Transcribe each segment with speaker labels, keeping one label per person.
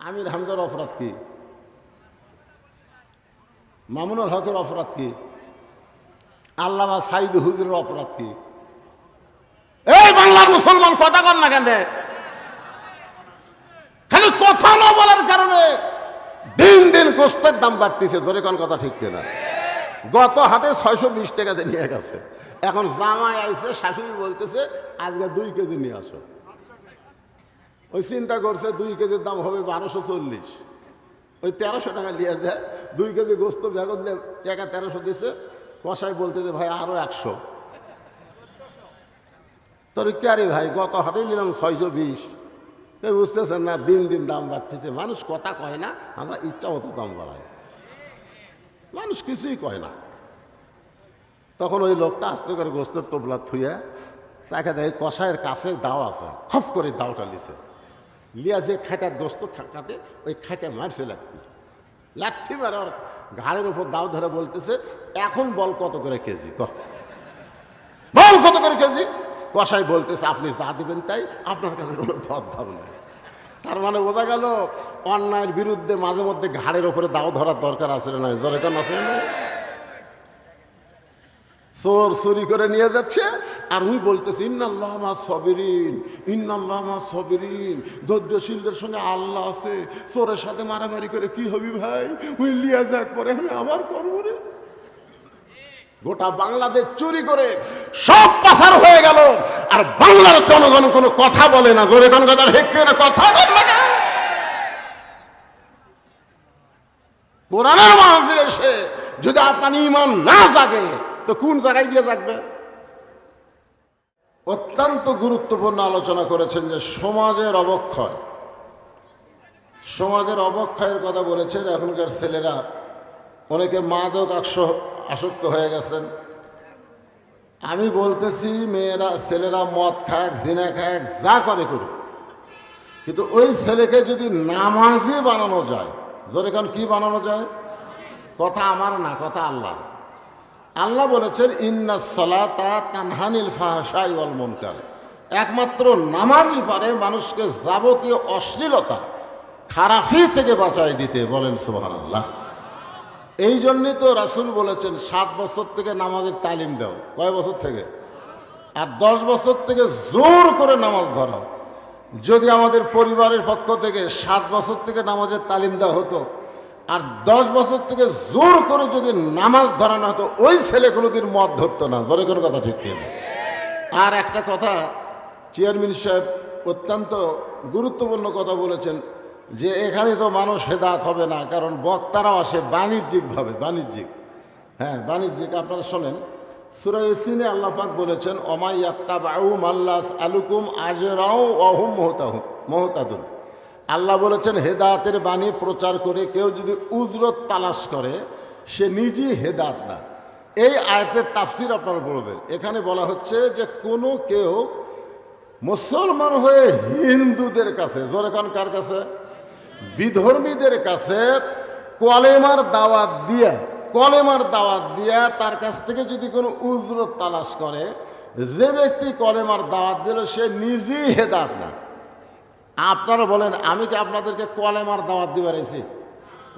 Speaker 1: আমির হামজার অপরাধ কি? মামুনুল হকের অপরাধ কি? আল্লামা সাইদ হুজুরের অপরাধ কি? এই বাংলার মুসলমান কথা কর না কেন? খালি কথা না বলার কারণে দিন দিন গোস্তের দাম বাড়তেছে। জোরে কোন কথা ঠিক কিনা? গত হাটে 620 টাকাতে নিয়ে গেছে। এখন জামাই আইছে, শাশুড়ি বলতেছে আজকে 2 কেজি নিয়ে আসো। ওই চিন্তা করছে 2 কেজির দাম হবে 1240, ওই 1300 টাকা নিয়ে যায়। 2 কেজি গোস্ত ব্যাগত টাকা 1300 দিছে। কষাই বলতেছে ভাই আরো 100। তোর কে রে ভাই, গত হাটে নিলাম 620। বুঝতেছেন না, দিন দিন দাম বাড়তেছে। মানুষ কথা কয় না, আমরা ইচ্ছা মতো দাম বাড়াই। মানুষ কিছুই কয় না। তখন ওই লোকটা আস্তে করে গোস্তের টোপলা থুয়ে চাকা দেয়, কষায়ের কাছে দাও আছে, খপ করে দাওটা লিছে। লিয়া যে খাটার গোস্ত কাটে, ওই খাটে মারছে লাঠি মারে ওর ঘাড়ের উপর দাও ধরে বলতেছে এখন বল কত করে কেজি, বল কত করে কেজি। কষাই বলতেছে আপনি যা দিবেন তাই, আপনার কাছে কোনো দরদাম নেই। তার মানে বোঝা গেল অন্যায়ের বিরুদ্ধে মাঝে মধ্যে ঘাড়ের ওপরে দাও ধরার দরকার আছে না? জোরে কেন আছে না? চোর চুরি করে নিয়ে যাচ্ছে আর উনি বলতেছে ইন্নাল্লাহ মা সবিরিন, ইন্নাল্লাহ মা সবিরিন, ধৈর্যশীলদের সঙ্গে আল্লাহ আছে। চোরের সাথে মারামারি করে কি হবি ভাই, ওই লিয়া যাক পরে আমি আবার করবো রে। গোটা বাংলাদেশ চুরি করে সব পাচার হয়ে গেল, আর বাংলার জনগণ কোনো কথা বলে না। জোরে কোন কথা হেঁকে না, কথা বল না। কোরআনের মাহফিল এসে যদি আপনার ঈমান না জাগে তো কোন জায়গায় গিয়ে জাগবে? অত্যন্ত গুরুত্বপূর্ণ আলোচনা করেছেন যে সমাজের অবক্ষয়, সমাজের অবক্ষয়ের কথা বলেছেন। এখনকার ছেলেরা অনেকে মাদক আসক্ত হয়ে গেছেন। আমি বলতেছি মেয়েরা ছেলেরা মদ খাক, জিনা খাক, যা করে করুক, কিন্তু ওই ছেলেকে যদি নামাজি বানানো যায়, ধরে কারণ কি বানানো যায়? কথা আমার না, কথা আল্লাহ। আল্লাহ বলেছেন ইন্নাস সালাতা তানহানিল ফাহশাই ওয়াল মুনকার। একমাত্র নামাজই পারে মানুষকে যাবতীয় অশ্লীলতা, খারাপি থেকে বাঁচাই দিতে। বলেন সুবহানাল্লাহ। এই জন্যই তো রাসূল বলেছেন 7 বছর থেকে নামাজের তালিম দাও। কয় বছর থেকে? আর 10 বছর থেকে জোর করে নামাজ ধরাও। যদি আমাদের পরিবারের পক্ষ থেকে 7 বছর থেকে নামাজের তালিম দেওয়া হতো আর 10 বছর থেকে জোর করে যদি নামাজ ধরানো হতো, ওই ছেলে কোনোদিন মদ ধরতো না। জোরে কোনো কথা ঠিক কিনা? আর একটা কথা চেয়ারম্যান সাহেব অত্যন্ত গুরুত্বপূর্ণ কথা বলেছেন যে এখানে তো মানুষ হেদায়েত হবে না, কারণ বক্তারাও আসে বাণিজ্যিকভাবে। বাণিজ্যিক। আপনারা শোনেন সূরা ইয়াসিনে আল্লাহ পাক বলেছেন অমাইয়াত্তাবাউ মাল্লাস আলুকুম আজরাও ওয়াহুম মুহতাদুন। আল্লাহ বলেছেন হেদায়েতের বাণী প্রচার করে কেউ যদি উজরত তালাশ করে সে নিজেই হেদায়েত না। এই আয়াতের তাফসির আপনারা পড়বেন। এখানে বলা হচ্ছে যে কোনো কেউ মুসলমান হয়ে হিন্দুদের কাছে, জোরে কান কার কাছে? বিধর্মীদের কাছে কলেমার দাওয়াত দিয়া তার কাছ থেকে যদি কোনো উজরত তালাশ করে, যে ব্যক্তি কলেমার দাওয়াত দিল সে নিজেই হেদায়েত না। আপনারা বলেন আমি কি আপনাদেরকে কলেমার দাওয়াত দিতে পেরেছি?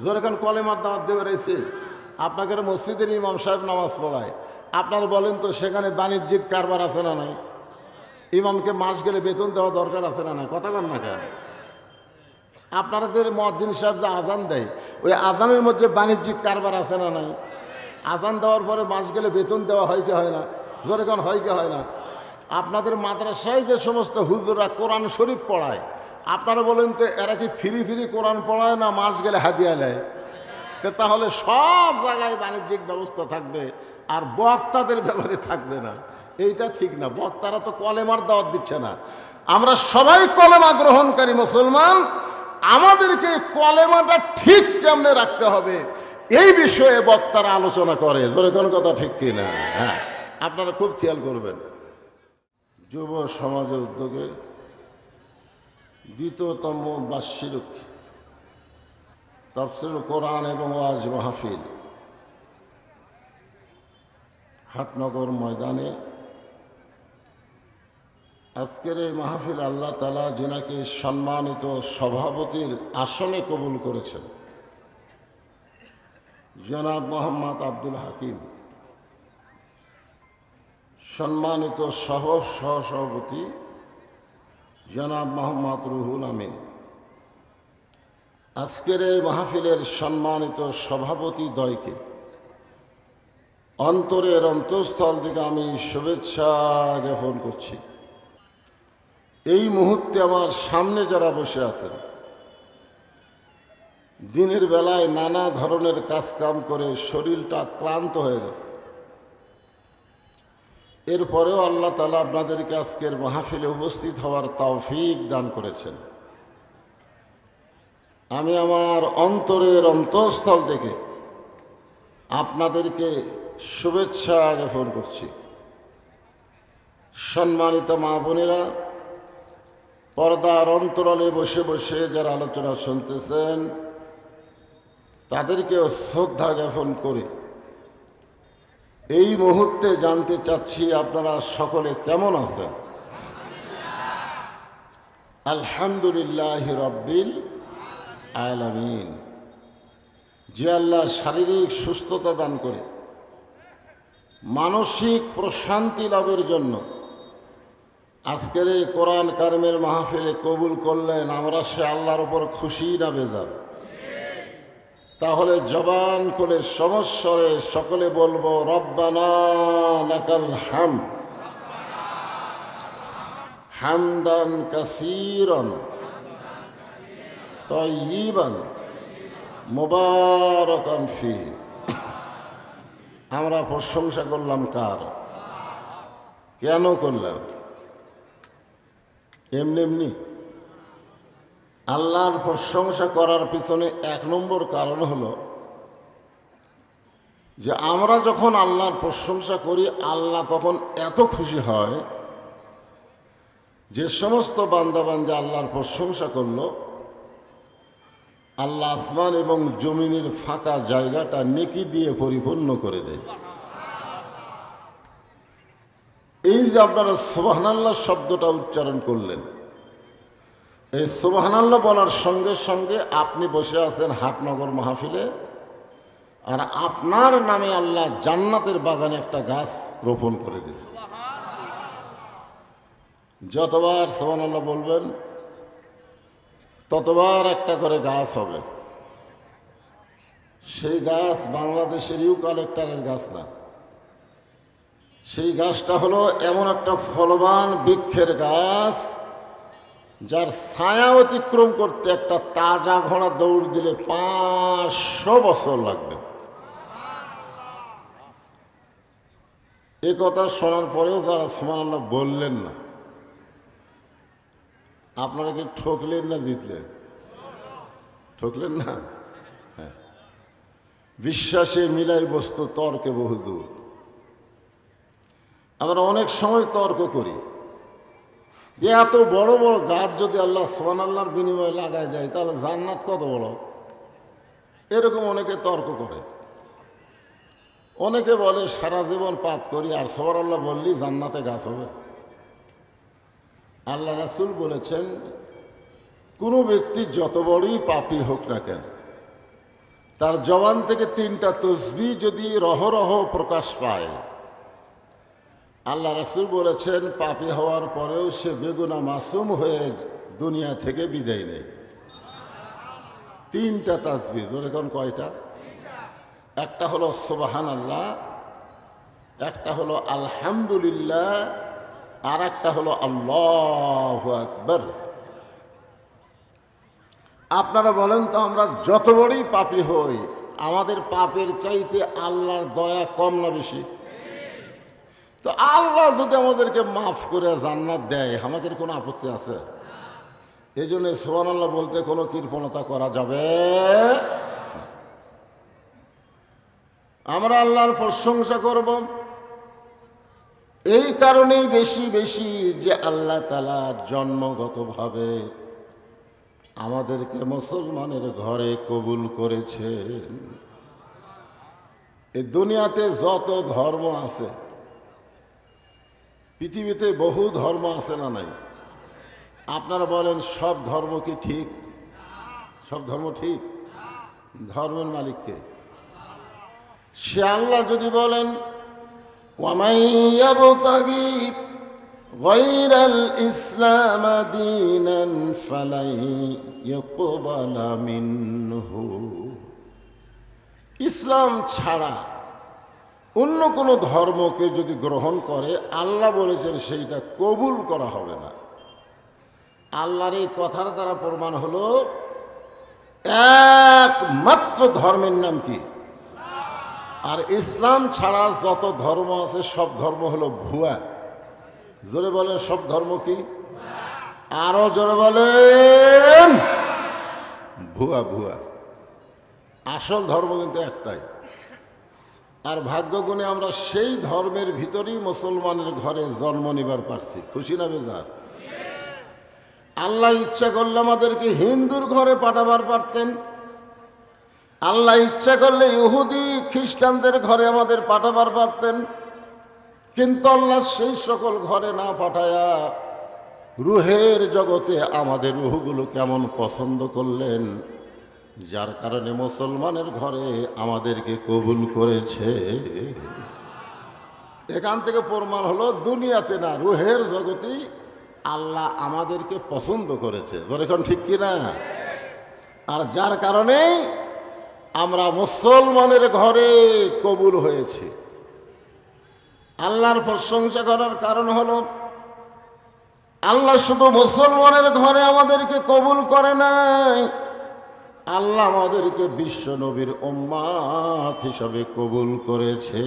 Speaker 1: জোরে কান কলেমার দাওয়াত দিতে পেরেছি? আপনাকে মসজিদের ইমাম সাহেব নামাজ পড়ায়, আপনারা বলেন তো সেখানে বাণিজ্যিক কারবার আছে না নাই? ইমামকে মাস গেলে বেতন দেওয়া দরকার আছে না নাই? কথা বল না কেন? আপনাদের মুয়াজ্জিন সাহেব যে আজান দেয়, ওই আজানের মধ্যে বাণিজ্যিক কারবার আছে না নাই? আজান দেওয়ার পরে মাস গেলে বেতন দেওয়া হয় কি হয় না? জোরে কান হয় কি হয় না? আপনাদের মাদ্রাসায় যে সমস্ত হুজুররা কোরআন শরীফ পড়ায়, আপনারা বলেন তো এরা কি ফ্রি কোরআন পড়ায় না মাস গেলে হাদিয়া নেয়? তাহলে সব জায়গায় বাণিজ্যিক ব্যবস্থা থাকবে আর বক্তাদের ব্যাপারে থাকবে না। এইটা ঠিক না। বক্তারা তো কলেমার দাওয়াত দিচ্ছে না। আমরা সবাই কলেমা গ্রহণকারী মুসলমান, আমাদেরকে কলেমাটা ঠিক কেমনে রাখতে হবে এই বিষয়ে বক্তারা আলোচনা করে। জোরে কোন কথা ঠিক কিনা? হ্যাঁ, আপনারা খুব খেয়াল করবেন। যুব সমাজের উদ্যোগে 2তম বার্ষিক তাফসীরুল কোরআন এবং ওয়াজ মাহফিল হাটনগর ময়দানে আজকের এই মাহফিল আল্লাহ তাআলা যিনাকে সম্মানিত সভাপতির আসনে কবুল করেছেন, জনাব মোহাম্মদ আব্দুল হাকিম, সম্মানিত সহসভাপতি জনাব মোহাম্মদ রুহুল আমিন, আজকের এই মাহফিলের সম্মানিত সভাপতি দ্বয়কে অন্তরের অন্তঃস্থল থেকে আমি শুভেচ্ছা জ্ঞাপন করছি। এই মুহূর্তে আমার সামনে যারা বসে আছেন, দিনের বেলায় নানা ধরনের কাজকাম করে শরীরটা ক্লান্ত হয়ে গেছে, এরপরেও আল্লাহ তাআলা আপনাদেরকে আজকের মাহফিলে উপস্থিত হওয়ার তৌফিক দান করেছেন। আমি আমার অন্তরের অন্তঃস্থল থেকে আপনাদেরকে শুভেচ্ছা জ্ঞাপন করছি। সম্মানিত মা বোনেরা, পর্দার অন্তরালে বসে বসে যারা আলোচনা শুনতেছেন, তাদেরকেও শ্রদ্ধা জ্ঞাপন করে এই মুহূর্তে জানতে চাচ্ছি আপনারা সকলে কেমন আছেন। আলহামদুলিল্লাহ রব্বিল আলামিন। যে আল্লাহ শারীরিক সুস্থতা দান করে মানসিক প্রশান্তি লাভের জন্য আজকের এই কোরআন কারিমের মাহফিলে কবুল করলেন, আমরা সে আল্লাহর উপর খুশি না বেজার? তাহলে জবান খুলে সমস্বরে সকলে বলবো রব্বানা লাকাল হামদ হামদান কাসীরান তাইয়িবান মুবারাকান ফি। আমরা প্রশংসা করলাম কার? কেন করলাম? এমনি এমনি? আল্লাহর প্রশংসা করার পিছনে এক নম্বর কারণ হলো যে আমরা যখন আল্লাহর প্রশংসা করি, আল্লাহ তখন এত খুশি হয়, যে সমস্ত বান্দাবান্দি আল্লাহর প্রশংসা করলো, আল্লাহ আসমান এবং জমিনের ফাঁকা জায়গাটা নেকি দিয়ে পরিপূর্ণ করে দেয়। এই যে আপনারা সুবহানাল্লাহ শব্দটা উচ্চারণ করলেন, এই সুবহানাল্লাহ বলার সঙ্গে সঙ্গে আপনি বসে আছেন হাটনগর মাহফিলে, আর আপনার নামে আল্লাহ জান্নাতের বাগানে একটা গাছ রোপণ করে দিচ্ছে। যতবার সুবহানাল্লাহ বলবেন ততবার একটা করে গাছ হবে। সেই গাছ বাংলাদেশের ইউক্যালিপটাসের গাছ না, সেই গাছটা হলো এমন একটা ফলবান বৃক্ষের গাছ, যার ছায়া অতিক্রম করতে একটা তাজা ঘোড়া দৌড় দিলে 500 বছর লাগবে। এ কথা শোনার পরেও যারা সুবহানাল্লাহ বললেন না, আপনারা কি ঠকলেন না জিতলেন? ঠকলেন না? হ্যাঁ। বিশ্বাসে মিলাই বস্তু তর্কে বহুদূর। আমরা অনেক সময় তর্ক করি যে এত বড় বড় গাছ যদি আল্লাহ সুবহানাল্লাহর বিনিময়ে লাগায় যায়, তাহলে জান্নাত কত বড়। এরকম অনেকে তর্ক করে। অনেকে বলে সারা জীবন পাপ করি আর সুবহানাল্লাহ বললি জান্নাতে গাছ হবে। আল্লাহ রাসূল বলেছেন, কোনো ব্যক্তি যত বড়ই পাপী হোক না কেন, তার জবান থেকে 3টা তসবিহ যদি রহরহ প্রকাশ পায়, আল্লাহ রাসূল বলেছেন পাপী হওয়ার পরেও সে বেগুনা মাসুম হয়ে দুনিয়া থেকে বিদায় নেয়। 3টা তাসবিহ। এখন কয়টা? একটা হলো সুবহানাল্লাহ, একটা হলো আলহামদুলিল্লাহ, আর একটা হলো আল্লাহু আকবার। আপনারা বলেন তো, আমরা যত বড়ই পাপী হই, আমাদের পাপের চাইতে আল্লাহর দয়া কম না বেশি? তো আল্লাহ যদি আমাদেরকে মাফ করে জান্নাত দেয়, আমাদের কোনো আপত্তি আছে? এই জন্য সুবহানাল্লাহ বলতে কোনো কৃপণতা করা যাবে। আমরা আল্লাহর প্রশংসা করব এই কারণেই বেশি বেশি যে আল্লাহ তাআলা জন্মগতভাবে আমাদেরকে মুসলমানের ঘরে কবুল করেছেন। এই দুনিয়াতে যত ধর্ম আছে, পৃথিবীতে বহু ধর্ম আছে না নাই? আপনারা বলেন সব ধর্ম কি ঠিক? সব ধর্ম ঠিক? ধর্মের মালিককে সে আল্লাহ যদি বলেন ওয়ামান ইয়াবতাগি গায়রাল ইসলাম দীনান ফালাই ইয়াকবালা মিনহু, ইসলাম ছাড়া অন্য কোনো ধর্মকে যদি গ্রহণ করে আল্লাহ বলেছেন সেইটা কবুল করা হবে না। আল্লাহর এই কথার দ্বারা প্রমাণ হলো একমাত্র ধর্মের নাম কি? আর ইসলাম ছাড়া যত ধর্ম আছে সব ধর্ম হলো ভুয়া। জোরে বলেন সব ধর্ম কি? আরো জোরে বলেন ভুয়া। ভুয়া। আসল ধর্ম কিন্তু একটাই। আর ভাগ্যগুণে আমরা সেই ধর্মের ভিতরেই মুসলমানের ঘরে জন্ম নিবার পারছি। খুশি না বেজার? আল্লাহ ইচ্ছা করলে আমাদেরকে হিন্দুর ঘরে পাঠাবার পারতেন, আল্লাহ ইচ্ছা করলে ইহুদি খ্রিস্টানদের ঘরে আমাদের পাঠাবার পারতেন, কিন্তু আল্লাহ সেই সকল ঘরে না পাঠায়া রুহের জগতে আমাদের রুহগুলো কেমন পছন্দ করলেন, যার কারণে মুসলমানের ঘরে আমাদেরকে কবুল করেছে। এখান থেকে প্রমাণ হলো দুনিয়াতে না, রুহের জগতেই আল্লাহ আমাদেরকে পছন্দ করেছে। যেরকম ঠিক কিনা? আর যার কারণে আমরা মুসলমানের ঘরে কবুল হয়েছি। আল্লাহর প্রশংসা করার কারণ হলো আল্লাহ শুধু মুসলমানের ঘরে আমাদেরকে কবুল করে নাই, আল্লাহ আমাদেরকে বিশ্ব নবীর উম্মাত হিসাবে কবুল করেছে।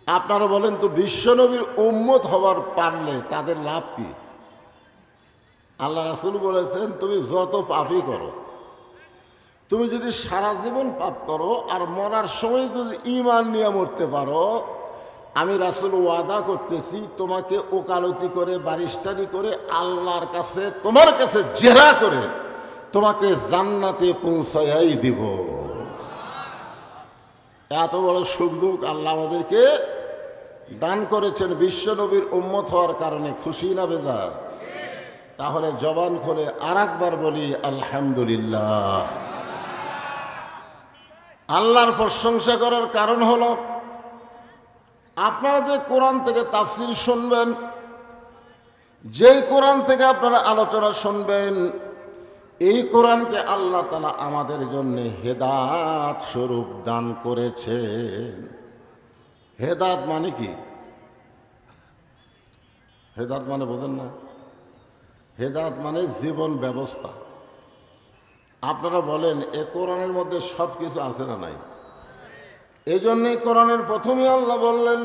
Speaker 1: আপনারা বলেন তো, বিশ্ব নবীর উম্মত হবার পারলে তাদের লাভ কি? আল্লাহ রাসূল বলেছেন, তুমি যত পাপই করো, তুমি যদি সারা জীবন পাপ করো আর মরার সময় যদি ঈমান নিয়ে মরতে পারো, আমি রাসূল ওয়াদা করতেছি তোমাকে ওকালতি করে বারিশটারি করে আল্লাহর কাছে তোমার কাছে জেরা করে তোমাকে জান্নাতে পৌঁছাই দিব। এত বড় সুযোগ আল্লাহ আমাদেরকে দান করেছেন বিশ্ব নবীর উম্মত হওয়ার কারণে। খুশি না বেজার? তাহলে জবান খুলে আর একবার বলি আলহামদুলিল্লাহ। আল্লাহর প্রশংসা করার কারণ হলো আপনারা যে কোরআন থেকে তাফসীর শুনবেন, যেই কোরআন থেকে আপনারা আলোচনা শুনবেন, এই কোরআনকে আল্লাহ তাআলা আমাদের জন্য হেদায়েত স্বরূপ দান করেছেন। হেদায়েত মানে কি? হেদায়েত মানে বোঝেন না? হেদায়েত মানে জীবন ব্যবস্থা। আপনারা বলেন এ কোরআনের মধ্যে সব কিছু আছে না নাই? এই জন্যই কোরআনের প্রথমেই আল্লাহ বললেন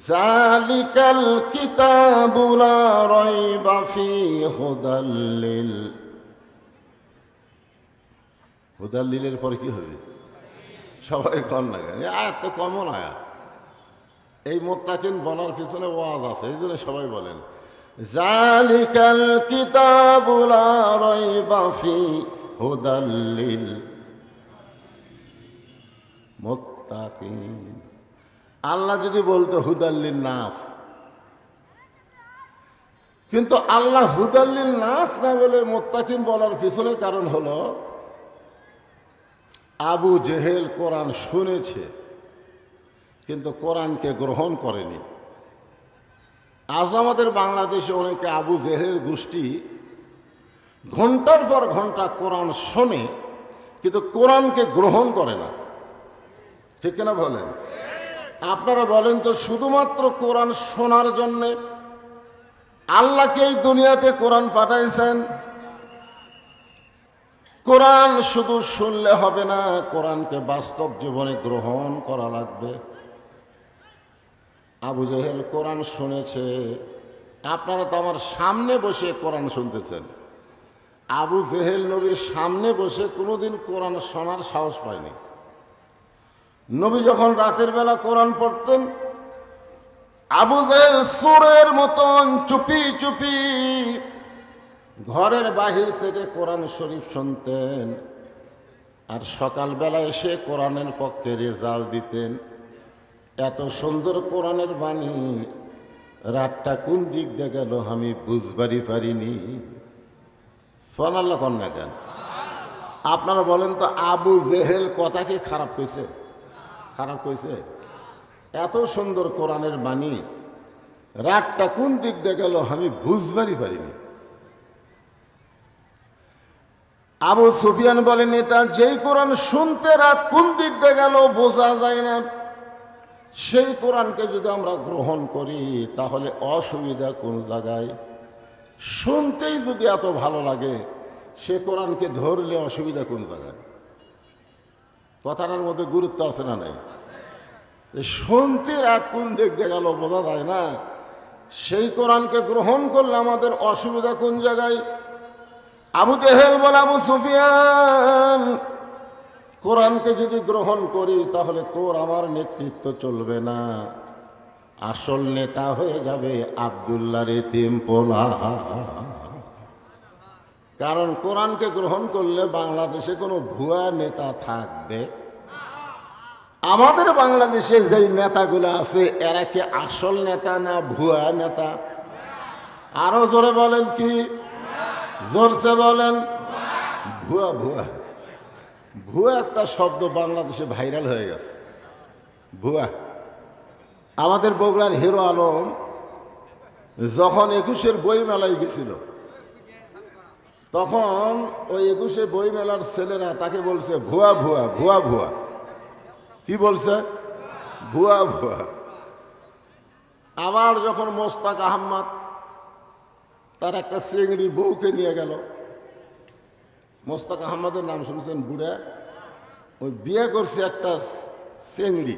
Speaker 1: জালিকাল কিতাবু লা রাইবা ফীহি হুদাল্লিল। হুদাল্লিলের পরে কি হবে? সবাই কন না কেন? আয়াত তো কমন আয়াত। এই মুত্তাকিন বলার পিছনে ওয়াজ আছে, এই জন্য সবাই বলেন জালিকাল কিতাবু লা রাইবা ফীহি হুদাল্লিল মুত্তাকিন। আল্লাহ যদি বলতো হুদাল্লিল নাস, কিন্তু আল্লাহ হুদাল্লিল নাস না বলে মুত্তাকিন বলার পিছনে কারণ হলো আবু জেহেল কোরআন শুনেছে কিন্তু কোরআনকে গ্রহণ করেনি। আজ আমাদের বাংলাদেশে অনেকে আবু জেহেলের গোষ্ঠী ঘন্টার পর ঘন্টা কোরআন শোনে কিন্তু কোরআনকে গ্রহণ করে না। ঠিক কিনা বলেন? আপনারা বলেন তো, শুধুমাত্র কোরআন শোনার জন্যে আল্লাহকে এই দুনিয়াতে কোরআন পাঠাইছেন? কোরআন শুধু শুনলে হবে না, কোরআনকে বাস্তব জীবনে গ্রহণ করা লাগবে। আবু জেহেল কোরআন শুনেছে, আপনারা তো আমার সামনে বসে কোরআন শুনতেছেন। আবু জেহেল নবীর সামনে বসে কোনোদিন কোরআন শোনার সাহস পায়নি। নবী যখন রাতের বেলা কোরআন পড়তেন, আবু জেহেল সুরের মতন চুপি চুপি ঘরের বাহির থেকে কোরআন শরীফ শুনতেন, আর সকালবেলা এসে কোরআনের পক্ষে রেজাল্ট দিতেন। এত সুন্দর কোরআনের বাণী, রাতটা কোন দিক দিয়ে গেল আমি বুঝবারই পারিনি। সোনাল্লাহ কন্যা কেন? আপনারা বলেন তো, আবু জেহেল কথা কি খারাপ কইছে? খারাপ কইছে? এত সুন্দর কোরআনের বাণী, রাতটা কোন দিক দিয়ে গেল আমি বুঝবারই পারিনি। আবু সুফিয়ান বলেন, এটা যেই কোরআন শুনতে রাত কোন দিক দিয়ে গেল বোঝা যায় না, সেই কোরআনকে যদি আমরা গ্রহণ করি তাহলে অসুবিধা কোন জায়গায়? শুনতেই যদি এত ভালো লাগে, সে কোরআনকে ধরলে অসুবিধা কোন জায়গায়? কথাটার মধ্যে গুরুত্ব আছে না নাই? শুনতে রাত কোন দিক দিয়ে গেল বোঝা যায় না, সেই কোরআনকে গ্রহণ করলে আমাদের অসুবিধা কোন জায়গায়? আবু জেহেল বলে, আবু সুফিয়ান, কোরআনকে যদি গ্রহণ করি তাহলে তোর আমার নেতৃত্ব চলবে না, আসল নেতা হয়ে যাবে আব্দুল্লাহর এতিম পোলা। কারণ কোরআনকে গ্রহণ করলে বাংলাদেশে কোনো ভুয়া নেতা থাকবে? আমাদের বাংলাদেশে যেই নেতাগুলো আছে এরা কি আসল নেতা না ভুয়া নেতা? আরো জোরে বলেন, কি জোরসে বলেন? ভুয়া। ভুয়া ভুয়া একটা শব্দ বাংলাদেশে ভাইরাল হয়ে গেছে, ভুয়া। আমাদের বগুড়ার হিরো আলম যখন 21-এর বই মেলায় গেছিল, তখন ওই 21-এ বই মেলার ছেলেরা তাকে বলছে ভুয়া ভুয়া ভুয়া ভুয়া। কি বলছে? ভুয়া ভুয়া। আবার যখন মোস্তাক আহমদ তার একটা চেংড়ি বউকে নিয়ে গেল, মোস্তাক আহমদের নাম শুনছেন? বুড়া, ওই বিয়ে করছে একটা চেংড়ি,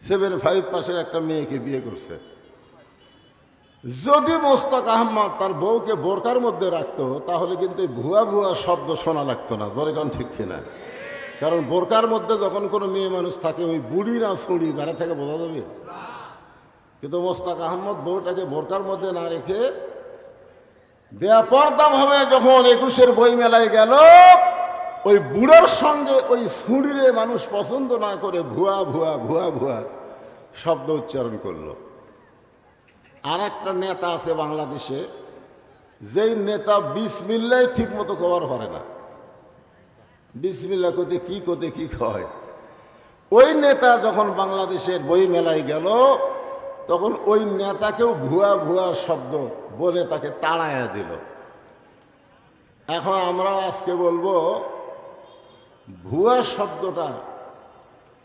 Speaker 1: 7-5 পাশের একটা মেয়েকে বিয়ে করছে। যদি মোস্তাক আহমদ তার বউকে বোরকার মধ্যে রাখতো তাহলে কিন্তু ভুয়া ভুয়া শব্দ শোনা লাগতো না। জোরে কোন ঠিক কিনা? কারণ বোরকার মধ্যে যখন কোনো মেয়ে মানুষ থাকে, ওই বুড়ি না ছুড়ি বাইরে থেকে বোঝা যাবে। কিন্তু মোস্তাক আহমদ বউটাকে বোরকার মধ্যে না রেখে বেপরদাভাবে যখন 21-এর বই মেলায় গেল, ওই বুড়োর সঙ্গে ওই ছুড়িরে মানুষ পছন্দ না করে ভুয়া ভুয়া ভুয়া ভুয়া শব্দ উচ্চারণ করলো। আর একটা নেতা আছে বাংলাদেশে, যেই নেতা বিসমিল্লাহ ঠিক মতো কভার পারে না। বিসমিল্লাহ কোতে কি কয়। ওই নেতা যখন বাংলাদেশের বই মেলায় গেল, তখন ওই নেতাকেও ভুয়া ভুয়া শব্দ বলে তাকে তাড়াইয়া দিল। এখন আমরা আজকে বলবো, ভুয়া শব্দটা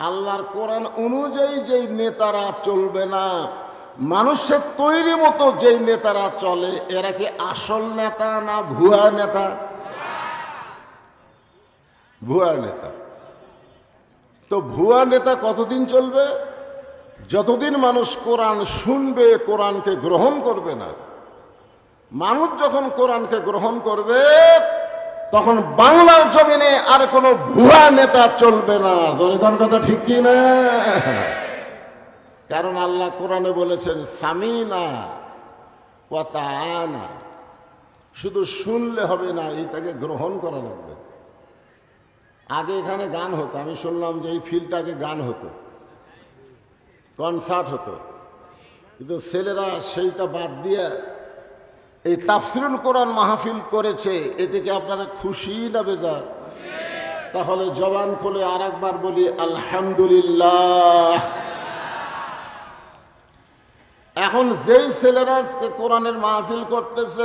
Speaker 1: আল্লাহর কোরআন অনুযায়ী যেই নেতারা চলবে না, মানুষের তৈরি মতো যেই নেতারা চলে, এরা কি আসল নেতা না ভুয়া নেতা? ভুয়া নেতা। তো ভুয়া নেতা কতদিন চলবে? যতদিন মানুষ কোরআন শুনবে, কোরআনকে গ্রহণ করবে না। মানুষ যখন কোরআনকে গ্রহণ করবে, তখন বাংলার জমিনে আর কোনো ভুয়া নেতা চলবে না। জনগণ কথা ঠিক কি না? কারণ আল্লাহ কোরআনে বলেছেন সামিনা ওয়া তাআনা। শুধু শুনলে হবে না, এটাকে গ্রহণ করা লাগবে। আগে এখানে গান হতো, আমি শুনলাম যে এই ফিল্ডটাকে গান হতো, কনসার্ট হতো, কিন্তু ছেলেরা সেইটা বাদ দিয়ে এই তাফসিরুল কোরআন মাহফিল করেছে। এতে কি আপনারা খুশি না বেজার? তাহলে জবান খুলে আর একবার বলি আলহামদুলিল্লাহ। এখন যেই ছেলেরা কোরআনের মাহফিল করতেছে,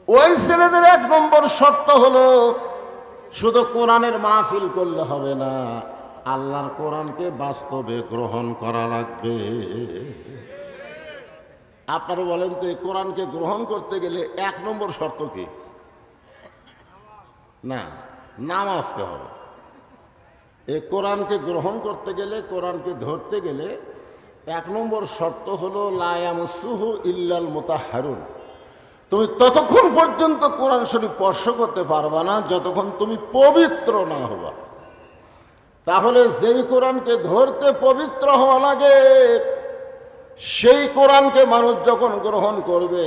Speaker 1: ওই ছেলেদের 1 নম্বর শর্ত হলো, শুধু কোরআনের মাহফিল করলে হবে না, আল্লাহর কোরআনকে বাস্তবে গ্রহণ করা লাগবে। আপনারা বলেন তো, এই কোরআনকে গ্রহণ করতে গেলে 1 নম্বর শর্ত কি? না, নামাজকে হবে। এই কোরআনকে গ্রহণ করতে গেলে, কোরআনকে ধরতে গেলে 1 নম্বর শর্ত হলো লা ইয়ামাসসুহু ইল্লাল মুতাহহারুন। তুমি ততক্ষণ পর্যন্ত কোরআন শরীফ স্পর্শ করতে পারবা না যতক্ষণ তুমি পবিত্র না হবা। তাহলে যেই কোরআনকে ধরতে পবিত্র হওয়া লাগে, সেই কোরআনকে মানুষ যখন গ্রহণ করবে,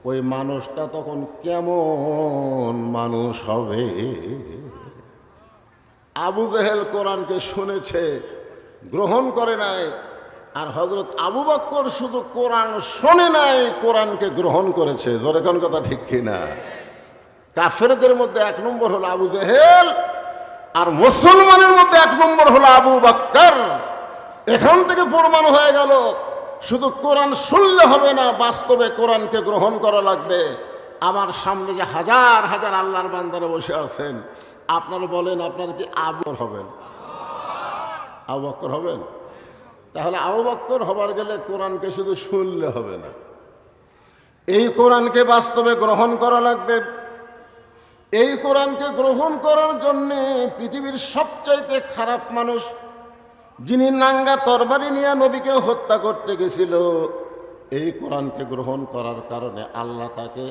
Speaker 1: ওই মানুষটা তখন কেমন মানুষ হবে? আবু জেহেল কোরআনকে শুনেছে, গ্রহণ করে নাই। আর হযরত আবু বকর শুধু কোরআন শোনে নাই, কোরআনকে গ্রহণ করেছে। জোরে কোন কথা ঠিক কিনা? কাফেরদের মধ্যে এক নম্বর হলো আবু জেহেল, আর মুসলমানের মধ্যে এক নম্বর হলো আবু বকর। এখান থেকে প্রমাণ হয়ে গেল শুধু কোরআন শুনলে হবে না, বাস্তবে কোরআনকে গ্রহণ করা লাগবে। আমার সামনে যে হাজার হাজার আল্লাহর বান্দারা বসে আছেন, আপনারা বলেন আপনারা কি আবু হবেন? আবু বকর হবেন? তাহলে আবু বকর হবার গেলে কোরআনকে শুধু শুনলে হবে না, এই কোরআনকে বাস্তবে গ্রহণ করা লাগবে। এই কোরআনকে গ্রহণ করার জন্যে পৃথিবীর সবচাইতে খারাপ মানুষ, যিনি নাঙ্গা তরবারি নিয়ে নবীকে হত্যা করতে গেছিল, এই কোরআনকে গ্রহণ করার কারণে আল্লাহ তাকে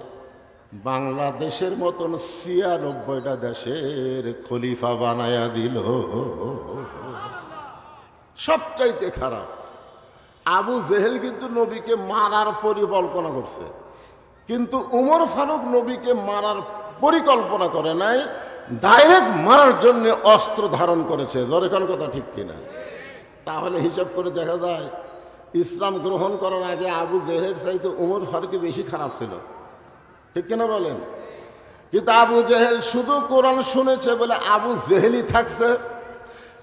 Speaker 1: বাংলাদেশের মতন ৯৬টা দেশের খলিফা বানায়া দিল। সবচাইতে খারাপ আবু জেহেল কিন্তু নবীকে মারার পরিকল্পনা করছে, কিন্তু উমর ফারুক নবীকে মারার পরিকল্পনা করে নাই, ডাইরেক্ট মারার জন্য অস্ত্র ধারণ করেছে। জোরে কোন কথা ঠিক কিনা? তাহলে হিসাব করে দেখা যায় ইসলাম গ্রহণ করার আগে আবু জেহেল চাইতে উমর ফারুক বেশি খারাপ ছিল, ঠিক কিনা বলেন? কিন্তু আবু জেহেল শুধু কোরআন শুনেছে বলে আবু জেহেলই থাকছে,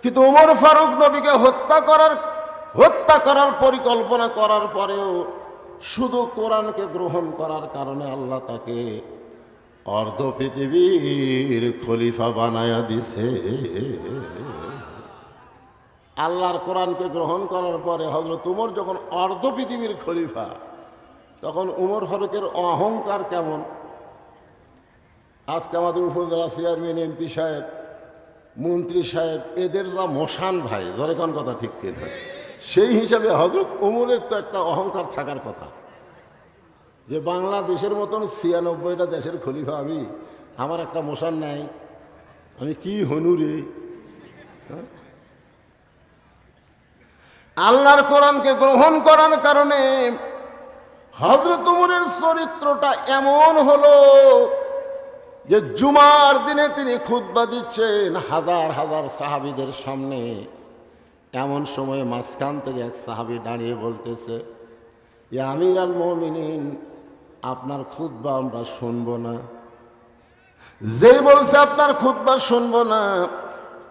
Speaker 1: কিন্তু উমর ফারুক নবীকে হত্যা করার পরিকল্পনা করার পরেও শুধু কোরআনকে গ্রহণ করার কারণে আল্লাহ তাকে অর্ধ পৃথিবীর খলিফা বানায়া দিছে। আল্লাহর কোরআনকে গ্রহণ করার পরে হযরত উমর যখন অর্ধ পৃথিবীর খলিফা, তখন উমর ফারুকের অহংকার কেমন। আজকে আমাদের উপজেলা চেয়ারম্যান, এমপি সাহেব, মন্ত্রী সাহেব, এদের যা মশান ভাই, জোরে কোন কথা ঠিক কিনা? সেই হিসাবে হযরত উমরের তো একটা অহংকার থাকার কথা, যে বাংলাদেশের মতন ৯৬টা দেশের খলিফা আমি, আমার একটা মশান নাই, আমি কি হনুরে। আল্লাহর কোরআনকে গ্রহণ করার কারণে হযরত উমরের চরিত্রটা এমন হলো যে জুমার দিনে তিনি খুতবা দিচ্ছেন হাজার হাজার সাহাবীদের সামনে। এমন সময় মাঝখান থেকে এক সাহাবী দাঁড়িয়ে বলতেছে, ইয়া আমির আল মুমিনিন, আপনার খুতবা আমরা শুনবো না। যেই বলছে আপনার খুতবা শুনবো না,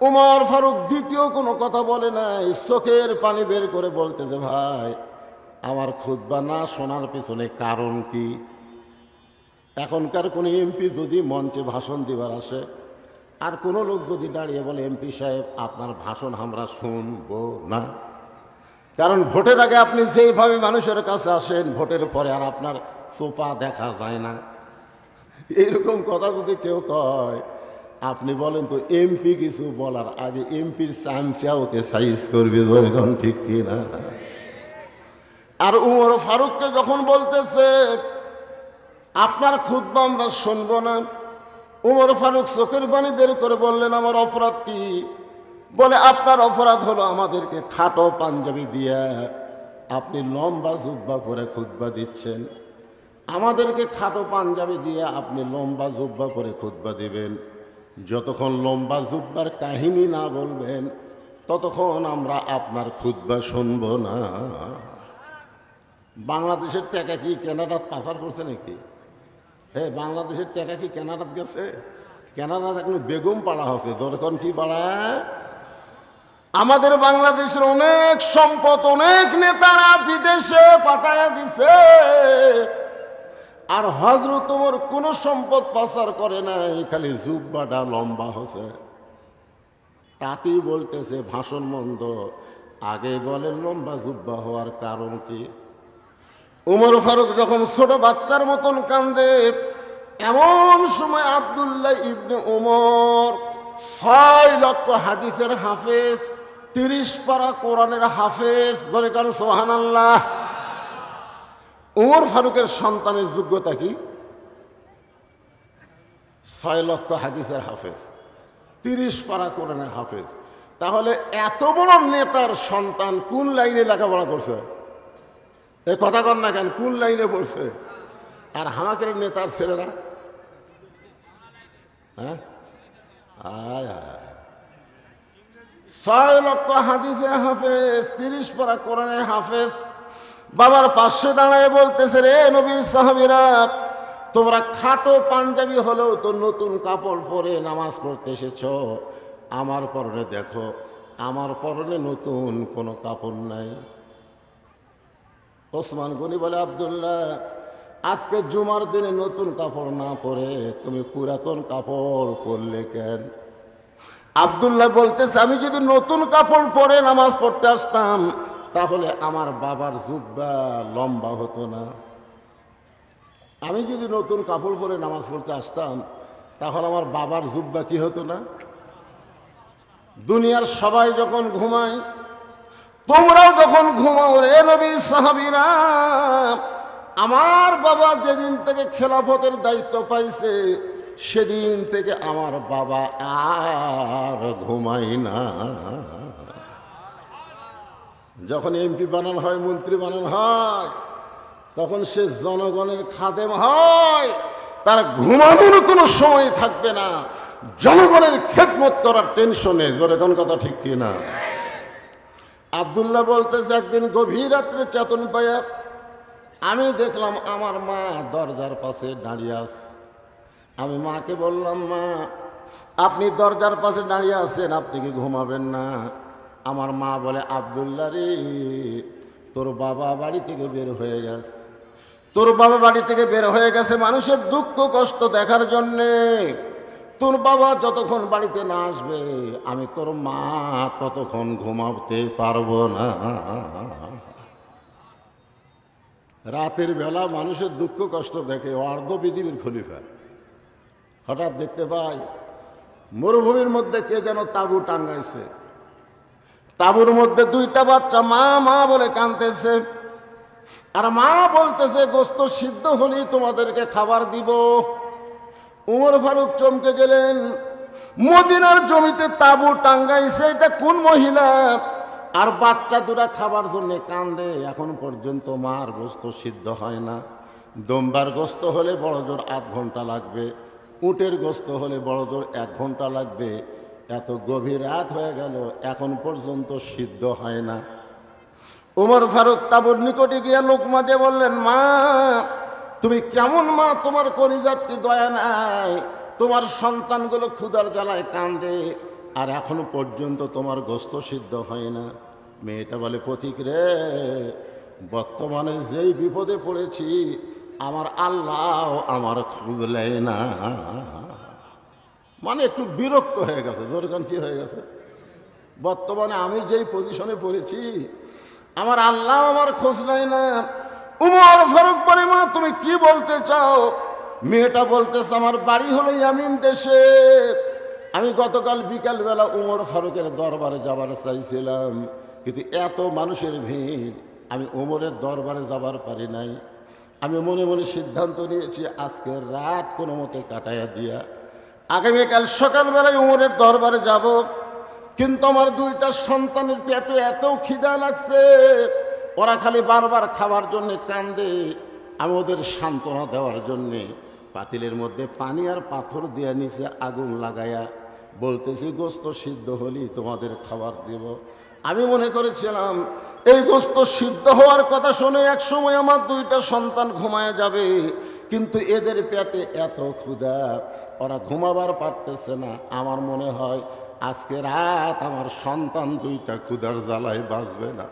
Speaker 1: উমর ফারুক দ্বিতীয় কোনো কথা বলে নাই, চোখের পানি বের করে বলতেছে, ভাই আমার খুতবা না শোনার পিছনে কারণ কি? এখনকার কোনো এমপি যদি মঞ্চে ভাষণ দিবার আসে, আর কোনো লোক যদি দাঁড়িয়ে বলে, এমপি সাহেব আপনার ভাষণ আমরা শুনবো না, কারণ ভোটের আগে আপনি যেইভাবে মানুষের কাছে আসেন, ভোটের পরে আর আপনার সোপা দেখা যায় না, এইরকম কথা যদি কেউ কয়, আপনি বলেন তো এমপি কিছু বলার আগে এমপির চামচা ওকে সাইজ করবে। যখন ঠিক কিনা? আর উমর ফারুককে যখন বলতেছে আপনার খুতবা আমরা শুনবো না, উমর ফারুক চোখের পানি বের করে বললেন, আমার অপরাধ কি? বলে, আপনার অপরাধ হলো আমাদেরকে খাটো পাঞ্জাবি দিয়া আপনি লম্বা জুব্বা পরে খুতবা দিচ্ছেন, আমাদেরকে খাটো পাঞ্জাবি দিয়ে আপনি লম্বা জুব্বা পরে খুতবা দিবেন। যতক্ষণ লম্বা জুব্বার কাহিনী না বলবেন ততক্ষণ আমরা আপনার খুতবা শুনব না। বাংলাদেশের টাকা কি কানাডাত পাচার করছে নাকি? হ্যাঁ, বাংলাদেশের টাকা কি কানাডাত গেছে? কানাডাত এখন বেগম পাড়া হচ্ছে, যখন কি পাড়া। আমাদের বাংলাদেশের অনেক সম্পদ অনেক নেতারা বিদেশে পাঠায়া দিছে, আর হযরত ওমর কোনো সম্পদ পাচার করে নাই, খালি জুব্বাটা লম্বা হচ্ছে। তাতেই বলতেছে ভাষণ মন্দ, আগে বলেন লম্বা জুব্বা হওয়ার কারণ কি? উমর ফারুক যখন ছোট বাচ্চার মতন কান্দে, এমন সময় আব্দুল্লাহ ইবনে উমর ৬ লক্ষ হাদিসের হাফেজ, ৩০ পারা কোরআনের হাফেজ, জোরে কান সুবহানাল্লাহ। উমর ফারুকের সন্তানের যোগ্যতা কি? ৬ লক্ষ হাদিসের হাফেজ, ৩০ পারা কোরআনের হাফেজ। তাহলে এত বড় নেতার সন্তান কোন লাইনে লেখাপড়া করছে? এ কথা কর না কেন, কোন লাইনে পড়ছে? আর হামাকের নেতার ছেলেরা, হ্যাঁ, 6 লক্ষ হাদিসের হাফেজ, 30 পারা কোরআনের হাফেজ বাবার পাশে দাঁড়ায় বলতেছে, রে নবীর সাহাবীরা, তোমরা খাটো পাঞ্জাবি হলেও তো নতুন কাপড় পরে নামাজ পড়তে এসেছ। আমার পরনে দেখো, আমার পরনে নতুন কোনো কাপড় নাই। ওসমান গনি বলে, আব্দুল্লাহ, আজকে জুমার দিনে নতুন কাপড় না পরে তুমি পুরাতন কাপড় পরলে কেন? আব্দুল্লাহ বলতেছে, আমি যদি নতুন কাপড় পরে নামাজ পড়তে আসতাম তাহলে আমার বাবার জুব্বা লম্বা হতো না। আমি যদি নতুন কাপড় পরে নামাজ পড়তে আসতাম তাহলে আমার বাবার জুব্বা কি হতো না? দুনিয়ার সবাই যখন ঘুমায়, তোমরাও যখন ঘুমাও রে নবীর সাহাবীরা, আমার বাবা যেদিন থেকে খেলাফতের দায়িত্ব পাইছে সেদিন থেকে আমার বাবা আর ঘুমাই না। যখন এমপি বানানো হয়, মন্ত্রী বানানো হয়, তখন সে জনগণের খাদেম হয়, তার ঘুমানোর কোনো সময় থাকবে না, জনগণের খেদমত করার টেনশনে। জোরে কোন কথা ঠিক কি না? আব্দুল্লাহ বলতেছে, একদিন গভীর রাত্রে চেতন পায়া আমি দেখলাম আমার মা দরজার পাশে দাঁড়িয়ে আছে। আমি মাকে বললাম, মা, আপনি দরজার পাশে দাঁড়িয়ে আছেন, আপনি কি ঘুমাবেন না? আমার মা বলে, আব্দুল্লাহ রে, তোর বাবা বাড়ি থেকে বের হয়ে গেছে, তোর বাবা বাড়ি থেকে বের হয়ে গেছে মানুষের দুঃখ কষ্ট দেখার জন্যে। তোর বাবা যতক্ষণ বাড়িতে না আসবে আমি তোর মা ততক্ষণ ঘুমাতে পারবো না। রাতের বেলা মানুষের দুঃখ কষ্ট দেখে অর্ধ পৃথিবীর খলিফা। হঠাৎ দেখতে পাই মরুভূমির মধ্যে কে যেন তাঁবু টাঙ্গাইছে, তাঁবুর মধ্যে 2টা বাচ্চা মা মা বলে কাঁদতেছে, আর মা বলতেছে, গোস্ত সিদ্ধ হলেই তোমাদেরকে খাবার দিব। উমর ফারুক চমকে গেলেন, মদিনার জমিতে তাঁবু টাঙ্গাইছে, এটা কোন মহিলা? আর বাচ্চা দুরা খাবার জন্য কান্দে, এখন পর্যন্ত মার গোস্ত সিদ্ধ হয় না। দম্বার গোস্ত হলে বড় জোর 8 ঘন্টা লাগবে, উটের গোস্ত হলে বড় জোর 1 ঘন্টা লাগবে। এত গভীর রাত হয়ে গেল, এখন পর্যন্ত সিদ্ধ হয় না। উমর ফারুক তাঁবুর নিকটে গিয়ে লোকমা দিয়ে বললেন, মা, তুমি কেমন মা? তোমার কলিজাত কি দয়া নাই? তোমার সন্তানগুলো ক্ষুধার জ্বালায় কান্দে, আর এখনো পর্যন্ত তোমার গোস্ত সিদ্ধ হয় না। মেয়েটা বলে, পথিক রে, বর্তমানে যেই বিপদে পড়েছি আমার আল্লাহ আমার খুঁজলেই না। মানে একটু বিরক্ত হয়ে গেছে। দরকার কি হয়ে গেছে? বর্তমানে আমি যেই পজিশনে পড়েছি আমার আল্লাহ আমার খোঁজ নেয় না। উমর ফারুক বলে, মা, তুমি কি বলতে চাও? মেয়েটা বলতেছে, আমার বাড়ি হলো ইয়ামিন দেশে। আমি গতকাল বিকালবেলা উমর ফারুকের দরবারে যাবার চাইছিলাম, কিন্তু এত মানুষের ভিড়, আমি উমরের দরবারে যাবার পারি নাই। আমি মনে মনে সিদ্ধান্ত নিয়েছি আজকে রাত কোনো মতে কাটাইয়া দিয়া আগামীকাল সকালবেলায় উমরের দরবারে যাব। কিন্তু আমার 2টা সন্তানের পেটে এত খিদা লাগছে, ওরা খালি বারবার খাওয়ার জন্য কান্দে। আমি ওদের সান্ত্বনা দেওয়ার জন্যে পাতিলের মধ্যে পানি আর পাথর দিয়ে নিচে আগুন লাগাইয়া বলতেছি, গোস্ত সিদ্ধ হলেই তোমাদের খাবার দেব। আমি মনে করেছিলাম এই গোস্ত সিদ্ধ হওয়ার কথা শুনে এক সময় আমার 2টা সন্তান ঘুমায় যাবে, কিন্তু এদের পেটে এত ক্ষুধা, ওরা ঘুমাবার পারতেছে না। আমার মনে হয় আজকে রাত আমার সন্তান 2টা ক্ষুধার জ্বালায় বাঁচবে না।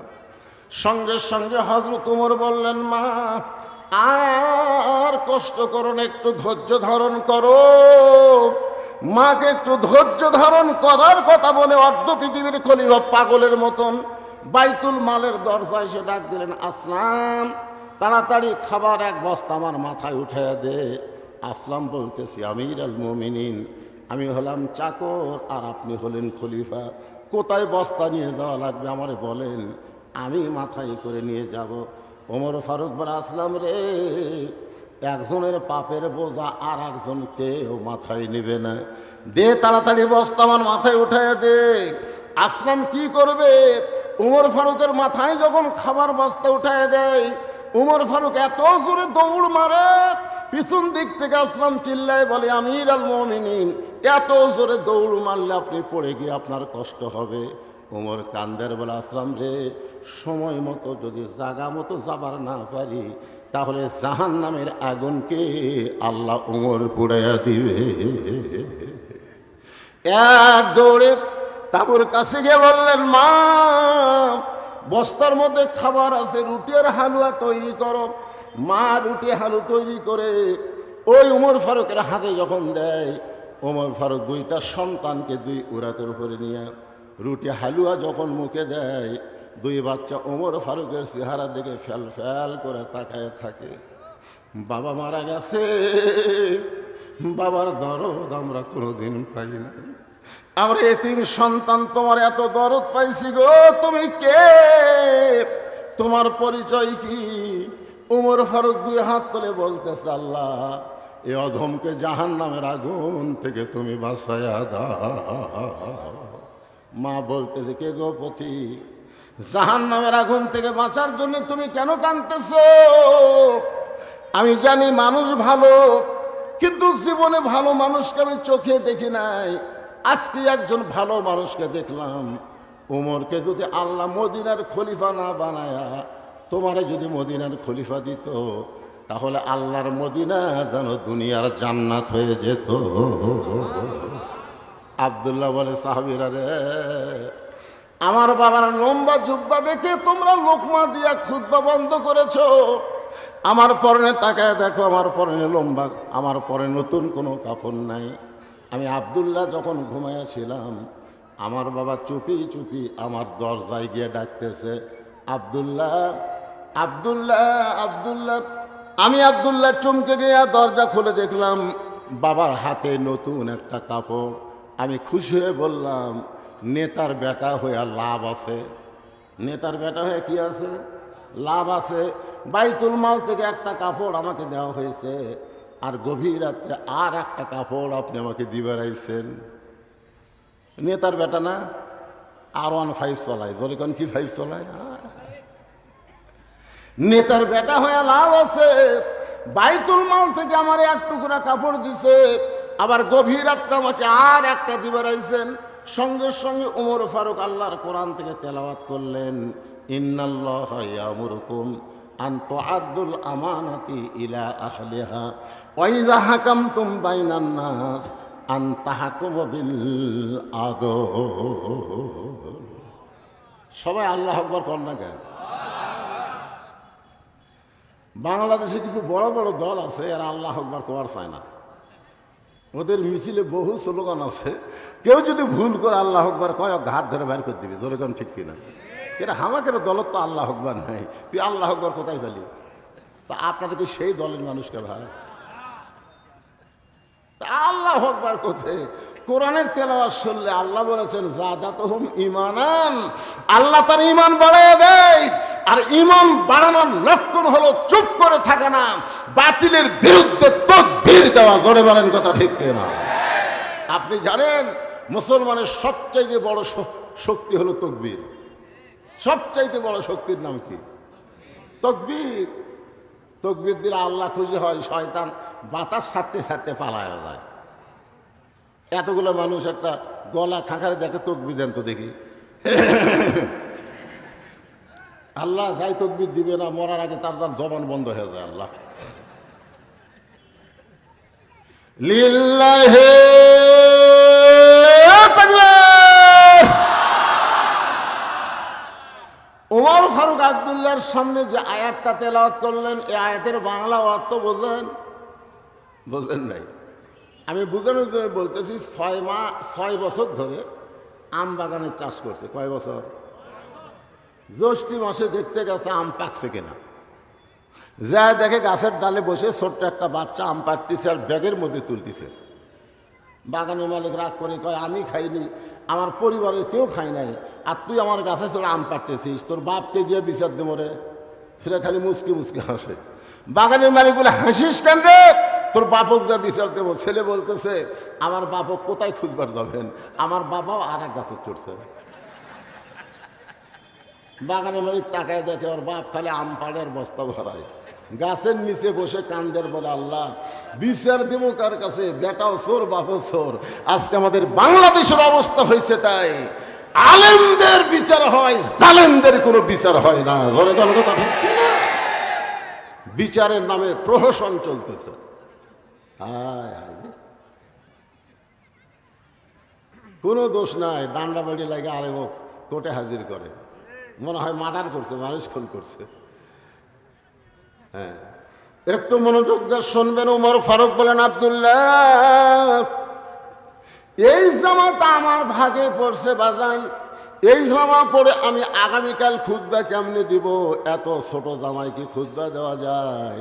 Speaker 1: সঙ্গে সঙ্গে হযরত ওমর বললেন, মা, আর কষ্ট করো না, একটু ধৈর্য ধারণ করো। মাকে একটু ধৈর্য ধারণ করার কথা বলে অর্ধ পৃথিবীর খলিফা পাগলের মতন বাইতুল মালের দরজায় এসে ডাক দিলেন, আসলাম, তাড়াতাড়ি খাবার 1 বস্তা আমার মাথায় উঠাইয়া দে। আসলাম বলতেছি, আমির আল মুমিনিন, আমি হলাম চাকর আর আপনি হলেন খলিফা, কোথায় বস্তা নিয়ে যাওয়া লাগবে আমারে বলেন, আমি মাথায় করে নিয়ে যাব। ওমর ফারুক বলে, আসলাম রে, একজনের পাপের বোঝা আর একজন কেউ মাথায় নেবে না, দে তাড়াতাড়ি বস্তা আমার মাথায় উঠাইয়া দে। আসলাম কি করবে? উমর ফারুকের মাথায় যখন খাবার বস্তা উঠাইয়া দেয়, উমর ফারুক এত জোরে দৌড় মারে, পিছন দিক থেকে আসলাম চিল্লায় বলে, আমির আল মুমিনিন, এত জোরে দৌড় মারলে আপনি পড়ে গিয়ে আপনার কষ্ট হবে। ওমর কান্দের বলে আসলাম রে, সময় মতো যদি জাগা মতো যাবার না পারি তাহলে জাহান্নামের আগুনকে আল্লাহ ওমর পুড়াইয়া দিবে। এক দৌড়ে তাবুর কাছে গিয়ে বললেন, মা বস্তার মধ্যে খাবার আছে, রুটি আর হালুয়া তৈরি করো। মা রুটি হালু তৈরি করে ওই উমর ফারুকের হাতে যখন দেয়, ওমর ফারুক দুইটা সন্তানকে দুই উরাতের উপরে নিয়ে রুটি হালুয়া যখন মুখে দেয়, দুই বাচ্চা ওমর ফারুকের চেহারা দিকে ফ্যাল ফ্যাল করে তাকায় থাকে। বাবা মারা গেছে, বাবার দরদ আমরা কোনোদিন পাই না। আমরা এতিম সন্তান, তোমার এত দরদ পাইছি গো, তুমি কে, তোমার পরিচয় কি? ওমর ফারুক দুই হাত তুলে বলতেছে, আল্লাহ এ অধমকে জাহান্নামের আগুন থেকে তুমি বাঁচাইয়া দাও। মা বলতেছে, কে গো পথি, জাহান্নামের আগুন থেকে বাঁচার জন্য তুমি কেন কাঁদতেছো? আমি জানি মানুষ ভালো, কিন্তু জীবনে ভালো মানুষকে আমি চোখে দেখি নাই। আজকে একজন ভালো মানুষকে দেখলাম। ওমরকে যদি আল্লাহ মদিনার খলিফা না বানায়া তোমারে যদি মদিনার খলিফা দিত, তাহলে আল্লাহর মদিনা যেন দুনিয়ার জান্নাত হয়ে যেত। আব্দুল্লাহ বলে, সাহাবীরা রে, আমার বাবার লম্বা জুব্বা দেখে তোমরা লোকমা দিয়া খুতবা বন্ধ করেছো। আমার পরনে তাকায় দেখো, আমার পরনে লম্বা, আমার পরে নতুন কোনো কাপড় নাই। আমি আব্দুল্লাহ যখন ঘুমাইয়াছিলাম, আমার বাবা চুপি চুপি আমার দরজায় গিয়ে ডাকতেছে, আব্দুল্লাহ আব্দুল্লাহ আব্দুল্লাহ। আমি আব্দুল্লাহ চমকে গিয়ে দরজা খুলে দেখলাম বাবার হাতে নতুন একটা কাপড়। আমি খুশি হয়ে বললাম, নেতার বেটা হয়ে লাভ আছে। নেতার বেটা হয়ে কি আছে? লাভ আছে। বাইতুল মাল থেকে একটা কাপড় আমাকে দেওয়া হয়েছে, আর গভীর রাত্রে আর একটা কাপড় আপনি আমাকে দিবার আইছেন। নেতার বেটা না? R15 চলায়, জোরে কোন কি 5 চলায়? নেতার বেটা হয়ে লাভ আছে। বাইতুল মাল থেকে আমার এক টুকরা কাপড় দিছে, আবার গভীর রাত্রে আমাকে আর একটা দিবার আইছেন। সঙ্গে সঙ্গে ওমর ফারুক আল্লাহর কোরআন থেকে তেলাওয়াত করলেন, ইন্নাল্লাহা ইয়ামুরুকুম আন তুআদ্দুল আমানাতি ইলা আহলিহা ওয়া ইযা হাকামতুম বাইনান নাস আন তাহকুমু বিল আদল। সবাই আল্লাহু আকবার কর না কেন? বাংলাদেশে কিছু বড় বড় দল আছে, এরা আল্লাহু আকবার করার চায় না। ওদের মিছিলে বহু স্লোগান আছে, কেউ যদি ভুল করে আল্লাহু আকবার কয়, ঘাট ধরে বের করে দিবি। জোরে কোন ঠিক কিনা? এরা হামাকের দলত তো আল্লাহু আকবার নাই, তুই আল্লাহু আকবার কোথায় পেলি? তা আপনাদের কি সেই দলের মানুষকে ভাই? আল্লাহু আকবার কোথায়? কোরআনের তেলাওয়াত শুনলে আল্লাহ বলেছেন, যাদাতুহুম ঈমানান, আল্লাহ তার ঈমান বাড়ায় দেয়। আর ঈমান বাড়ানোর লক্ষণ হলো চুপ করে থাকা না, বাতিলের বিরুদ্ধে তাকবীর দেওয়া। জোরে বলেন কথা ঠিক কিনা? আপনি জানেন মুসলমানের সবচাইতে বড় শক্তি হলো তাকবীর। সবচাইতে বড় শক্তির নাম কি? তাকবীর। তাকবীর দিলে আল্লাহ খুশি হয়, শয়তান বাতাস ছাড়তে ছাড়তে পালায় যায়। এতগুলো মানুষ একটা গলা খাঁখারে দেখে তাকবীর দেন তো দেখি। আল্লাহ যাই তাকবীর দিবে না, মরার আগে তার জবান বন্ধ হয়ে যায়। আল্লাহ লিল্লাহি তাকবীর। ওমর ফারুক আব্দুল্লাহর সামনে যে আয়াতটা তেলাওয়াত করলেন, এই আয়াতের বাংলা অর্থ বোঝেন? বোঝেন নাই? আমি বোঝানোর জন্য বলতেছি, 6 বছর ধরে আম বাগানের চাষ করছে। কয় বছর? জ্যৈষ্ঠী মাসে দেখতে গেছে আম পাকছে কিনা। যা দেখে গাছের ডালে বসে ছোট্ট একটা বাচ্চা আম পাড়তেছে আর ব্যাগের মধ্যে তুলতেছে। বাগানের মালিক রাগ করে কয়, আমি খাইনি, আমার পরিবারের কেউ খাই নাই, আর তুই আমার গাছে চলে আম পাড়তেছিস, তোর বাপকে গিয়ে বিচার দে মরে। ফিরে খালি মুসকে মুসকে হাসে। বাগানের মালিক বলে, হাসিস কেন রে? তোর বাপক যা বিচার দেবো। ছেলে বলতেছে, আমার বাপক কোথায় খুঁজবার যাবেন, আমার বাবাও আর এক গাছে চড়ছে। বাগানের মালিক তাকায় দেখে ওর বাপ খালি আম পাড়ের বস্তা ভরায়, গাছের নিচে বসে কান্দের, বলে, আল্লাহ বিচার দেবো কার কাছে? বেটাও চোর, বাপও চোর। আজকে আমাদের বাংলাদেশের অবস্থা হয়েছে তাই। আলেমদের বিচার হয়, জালেমদের কোনো বিচার হয় না। জোরে জোরে কথা ঠিক কি না? বিচারের নামে প্রহসন চলতেছে। কোনো দোষ নাই, ডান্ডা বাড়ি লাগে আলেম কোর্টে হাজির করে, মনে হয় মার্ডার করছে, মানুষ খুন করছে। হ্যাঁ, একটু মনোযোগ দিয়ে শুনবেন। উমর ফারুক বলেন, আব্দুল্লাহ, এই জামাটা আমার ভাগে পড়ছে বাজান, এই জামা পরে আমি আগামীকাল খুতবা কেমনে দিব? এত ছোট জামাই কি খুতবা দেওয়া যায়?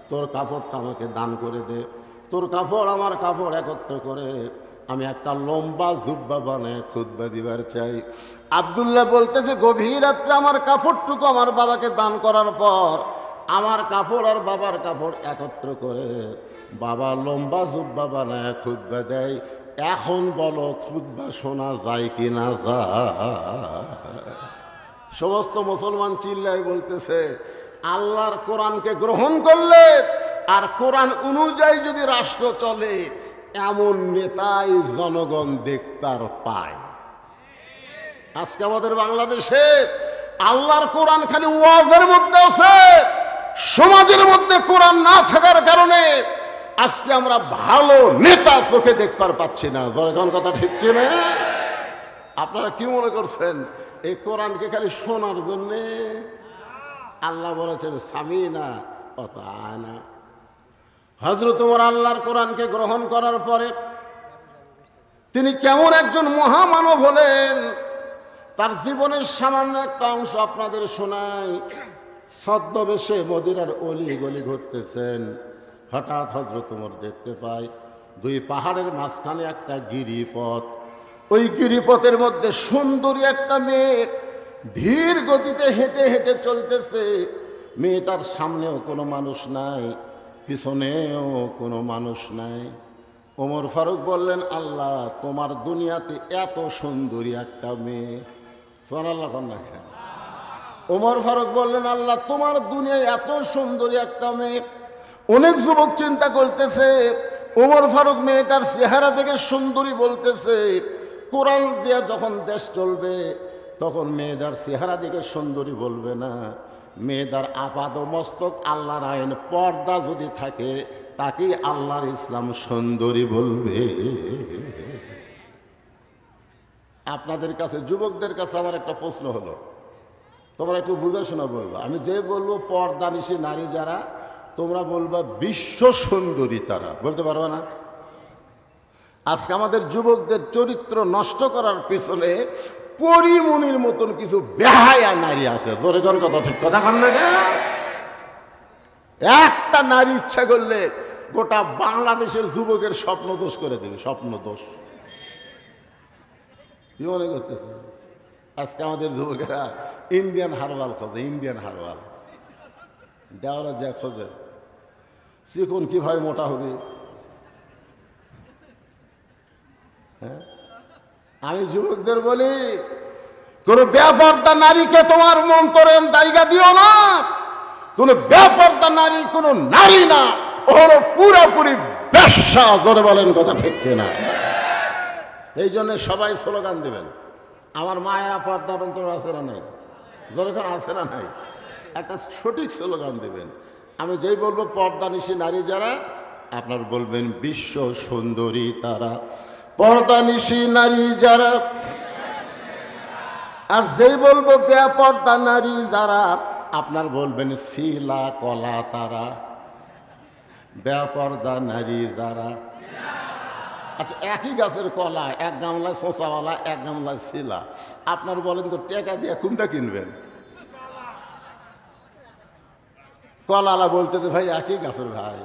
Speaker 1: তোর কাপড়টা আমাকে দান করে দে। তোর কাপড় আমার কাপড় একত্র করে আমি একটা লম্বা জুব্বা বানায় খুতবা দিবার চাই। আব্দুল্লাহ বলতেছে, গভীর রাত্রে আমার কাপড়টুকু আমার বাবাকে দান করার পর আমার কাপড় আর বাবার কাপড় একত্র করে বাবা লম্বা জুব্বা বানায় খুতবা দেয়। এখন বলো, খুতবা শোনা যায় কি না যায়? সমস্ত মুসলমান চিল্লাই বলতেছে, আল্লাহর কোরআনকে গ্রহণ করলে আর কোরআন অনুযায়ী যদি রাষ্ট্র চলে, এমন নেতাই জনগণ দেখতার পায়। আজকে আমাদের বাংলাদেশে আল্লাহর কোরআন খালি ওয়াজের মধ্যে আছে, সমাজের মধ্যে কোরআন না থাকার কারণে আজকে আমরা ভালো নেতা চোখে দেখতে পাচ্ছি না। জনগণ কথা ঠিক কিনা? আপনারা কি মনে করছেন এই কোরআনকে খালি শোনার জন্যে? আল্লাহ বলেছেন, সামিনা অতানা। হযরত ওমর আল্লাহর কোরআনকে গ্রহণ করার পরে তিনি কেমন একজন মহামানব হলেন, তার জীবনের সামান্য একটা অংশ আপনাদের শোনাই। ছদ্মবেশে মদিনার অলি গলি ঘুরতেছেন, হঠাৎ হযরত ওমর দেখতে পায় দুই পাহাড়ের মাঝখানে একটা গিরিপথ। ওই গিরিপথের মধ্যে সুন্দরী একটা মেয়ে ধীর গতিতে হেঁটে হেঁটে চলতেছে। মেয়েটার সামনেও কোনো মানুষ নাই, পিছনেও কোনো মানুষ নাই। ওমর ফারুক বললেন, আল্লাহ, তোমার দুনিয়াতে এত সুন্দরী একটা মেয়ে। সুবহানাল্লাহ কন্যা। ওমর ফারুক বললেন, আল্লাহ, তোমার দুনিয়ায় এত সুন্দরী একটা মেয়ে। অনেক যুবক চিন্তা করতেছে, ওমর ফারুক মেয়েটার চেহারা দেখে সুন্দরী বলতেছে, কোরআন দিয়ে যখন দেশ চলবে তখন মেয়েদার চেহারা দেখে সুন্দরী বলবে না, মেয়েদার আপাদ মস্তক আল্লাহর আইন পর্দা যদি থাকে তাকেই আল্লাহর ইসলাম সুন্দরী বলবে। আপনাদের কাছে, যুবকদের কাছে আমার একটা প্রশ্ন হলো, তোমরা একটু বুঝে শোনা বলবো। আমি যে বলবো পর্দানিশী নারী যারা, তোমরা বলবা বিশ্ব সুন্দরী তারা, বলতে পারবে না? আজকে আমাদের যুবকদের চরিত্র নষ্ট করার পিছনে পরিমণির মতন কিছু বেহায়া নারী আছে। জোরে জন কথা ঠিক কথা কান না? একটা নারী ইচ্ছা করলে গোটা বাংলাদেশের যুবকের স্বপ্ন দোষ করে দেবে, স্বপ্ন দোষ। কি মনে করতেছে? আজকে আমাদের যুবকেরা ইন্ডিয়ান হারবাল খোঁজে, ইন্ডিয়ান হারবাল দেওয়ারা যা খোঁজে, চিকন কিভাবে মোটা হবে। হ্যাঁ, আমি যুবকদের বলি, কোন বেপরদা নারীকে তোমার মন্তরে জায়গা দিও না। কোন বেপরদা নারী কোন নারী না, ও হলো পুরোপুরি বেশ্যা। জোরে বলেন কথা ঠিক কিনা? এই জন্য সবাই স্লোগান দিবেন, আমার মায়েরা পর্দার অন্তর আছে না নাই? জোরে কোন আছে না নাই? একটা সঠিক স্লোগান দিবেন। আমি যেই বলবো পর্দানিশী নারী যারা, আপনার বলবেন বিশ্ব সুন্দরী তারা। পর্দানিশী নারী যারা, আর যেই বলবো বেপর্দা নারী যারা, আপনার বলবেন শিলা কলা তারা। বেপর্দা নারী যারা, আচ্ছা একই গাছের কলা, এক গামলায় শোঁচাওয়ালা, এক গামলায় শিলা। আপনার বলেন তো টাকা দিয়ে কোনটা কিনবেন? কলালা বলতেছে, ভাই একই গাছের ভাই,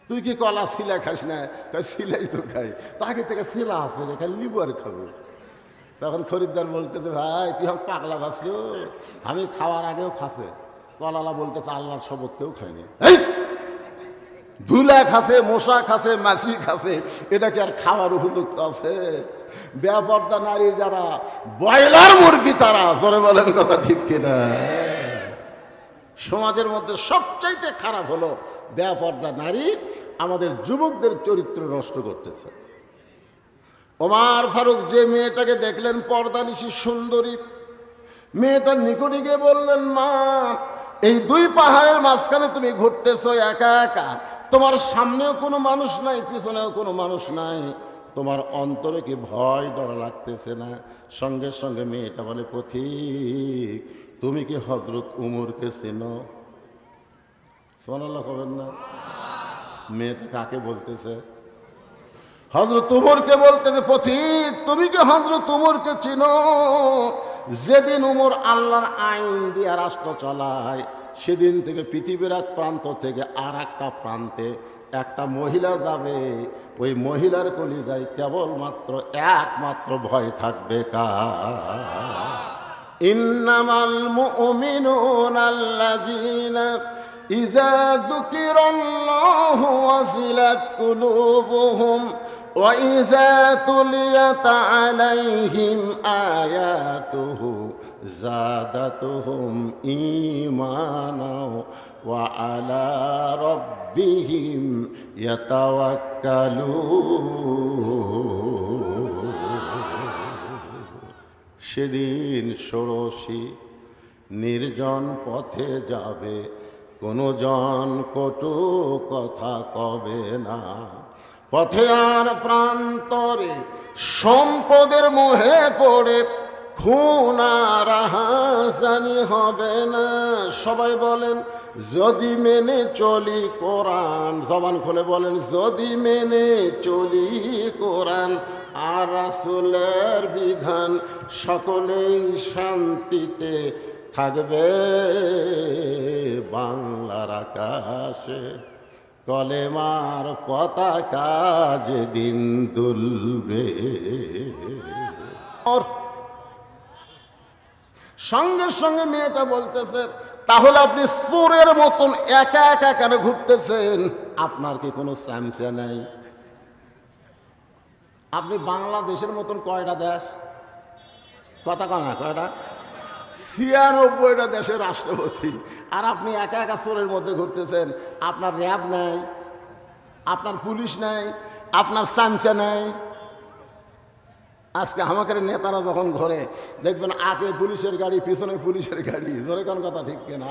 Speaker 1: তুই কি কলা শিলা খাস না? শিলাই তো খাই, তাকে থেকে শিলা আছে রে, খালি লিবু আর খাবো। তখন খরিদ্দার বলতেছে, ভাই তুই হোক পাগলা ভাবছো, আমি খাওয়ার আগেও খাসে। কলালা বলতেছে, আল্লাহর শপথ কেউ খায়নি। এই ধুলা খাসে, মশা খাসে, মাছি খাসে, এটা কি আর খাওয়ার উপযুক্ত আছে? বেপর্দা নারী যারা, ব্রয়লার মুরগি তারা। জোরে বলেন কথা ঠিক কিনা? সমাজের মধ্যে সবচাইতে খারাপ হলো বেপর্দা নারী, আমাদের যুবকদের চরিত্র নষ্ট করতেছে। ওমর ফারুক যে মেয়েটাকে দেখলেন পর্দানিশী সুন্দরী, মেয়েটার নিকটে গিয়ে বললেন, মা, এই দুই পাহাড়ের মাঝখানে তুমি ঘুরতেছো একা একা, তোমার সামনেও কোনো মানুষ নাই, পিছনেও কোনো মানুষ নাই, তোমার অন্তরে কি ভয় ডর লাগতেছে না? সঙ্গে সঙ্গে মেয়েটা বলে, পথিক, তুমি কি হযরত উমরকে চেনো? সুবহানাল্লাহ কবেন না? মেয়েটা কাকে বলতেছে? হযরত উমরকে বলতেছে। পথিক, তুমি কি হযরত উমরকে চিনো? যেদিন উমর আল্লাহর আইন দিয়ে রাষ্ট্র চালায়, সেদিন থেকে পৃথিবীর এক প্রান্ত থেকে আর একটা প্রান্তে একটা মহিলা যাবে, ওই মহিলার কলিজায় কেবলমাত্র একমাত্র ভয় থাকবে কার? ইন্নামাল মুমিনুনা আল্লাযীনা ইযা যুকিরাল্লাহু ওয়াজিলাত কুলুবুহুম ওয়া ইযা তুলিয়াত আলাইহিম আয়াতুহু যাদাতুহুম ঈমানা ওয়া আলা রাব্বিহিম ইয়াতাওয়াক্কালুন। সেদিন ষোড়শী নির্জন পথে যাবে, কোনো জন কটু কথা কবে না। পথে আর প্রান্তরে সম্পদের মোহে পড়ে খুন আর হাসানি হবে না। সবাই বলেন, যদি মেনে চলি কোরআন। জবান খুলে বলেন, যদি মেনে চলি কোরআন আর রাসূলের বিধান, সকলেই শান্তিতে থাকবে বাংলার আকাশে। কলেমার পতাকা যেদিন দুলবে। সঙ্গে সঙ্গে মেয়েটা বলতেছে, তাহলে আপনি চোরের মতন একা একা কেন ঘুরতেছেন? আপনার কি কোনো চামচা নাই? আপনি বাংলাদেশের মতন কয়টা দেশ, কথা কয় না, কয়টা? 96টা দেশের রাষ্ট্রপতি, আর আপনি একা একা চোরের মধ্যে ঘুরতেছেন। আপনার র্যাব নাই, আপনার পুলিশ নাই, আপনার চামচা নাই। আজকে আমাদের নেতারা যখন ঘরে দেখবেন, আগে পুলিশের গাড়ি, পিছনে পুলিশের গাড়ি, ধরে কোন কথা ঠিক কিনা?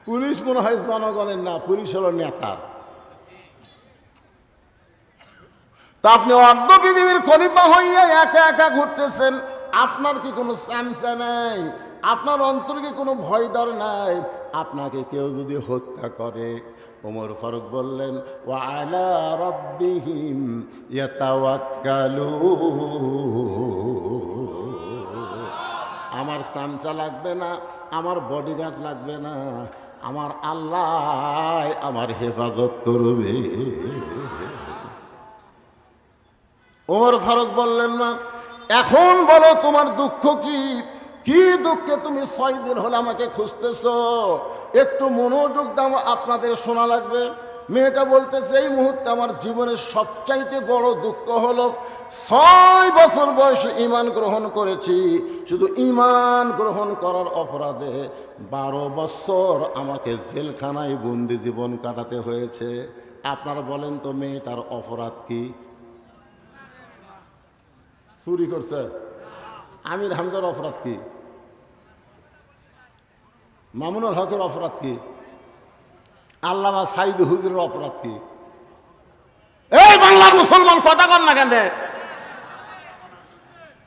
Speaker 1: পুলিশ মনে হয় জনগণের না, পুলিশ হলো নেতার। তা আপনি অর্ধ পৃথিবীর খলিফা হইয়া একা একা ঘুরতেছেন, আপনার কি কোনো চামচা নাই? আপনার অন্তরে কি কোনো ভয় ডর নাই? আপনাকে কেউ যদি হত্যা করে, ওমর ফারুক বললেন, ওয়া আলা রাব্বিহিম ইয়াতাওয়াক্কালুন। আমার চামচা লাগবে না, আমার বডিগার্ড লাগবে না, আমার আল্লাহ আমার হেফাজত করবে। ওমর ফারুক বললেন, না, এখন বলো তোমার দুঃখ কি? কি দুঃখে তুমি 6 দিন হলে আমাকে খুঁজতেছ? একটু মনোযোগ দাও, আপনাদের শোনা লাগবে। মেয়েটা বলতেছে, এই মুহূর্তে আমার জীবনের সবচাইতে বড় দুঃখ হলো 6 বছর বয়সে ঈমান গ্রহণ করেছি। শুধু ঈমান গ্রহণ করার অপরাধে 12 বছর আমাকে জেলখানায় বন্দি জীবন কাটাতে হয়েছে। আপনারা বলেন তো, মেয়েটার অপরাধ কি? চুরি করছে? আমির হামজার অপরাধ কি? মামুনুল হকের অপরাধ কি? আল্লামা সাইদ হুজুরের অপরাধ কি? এই বাংলার মুসলমান কথা কর না কেন?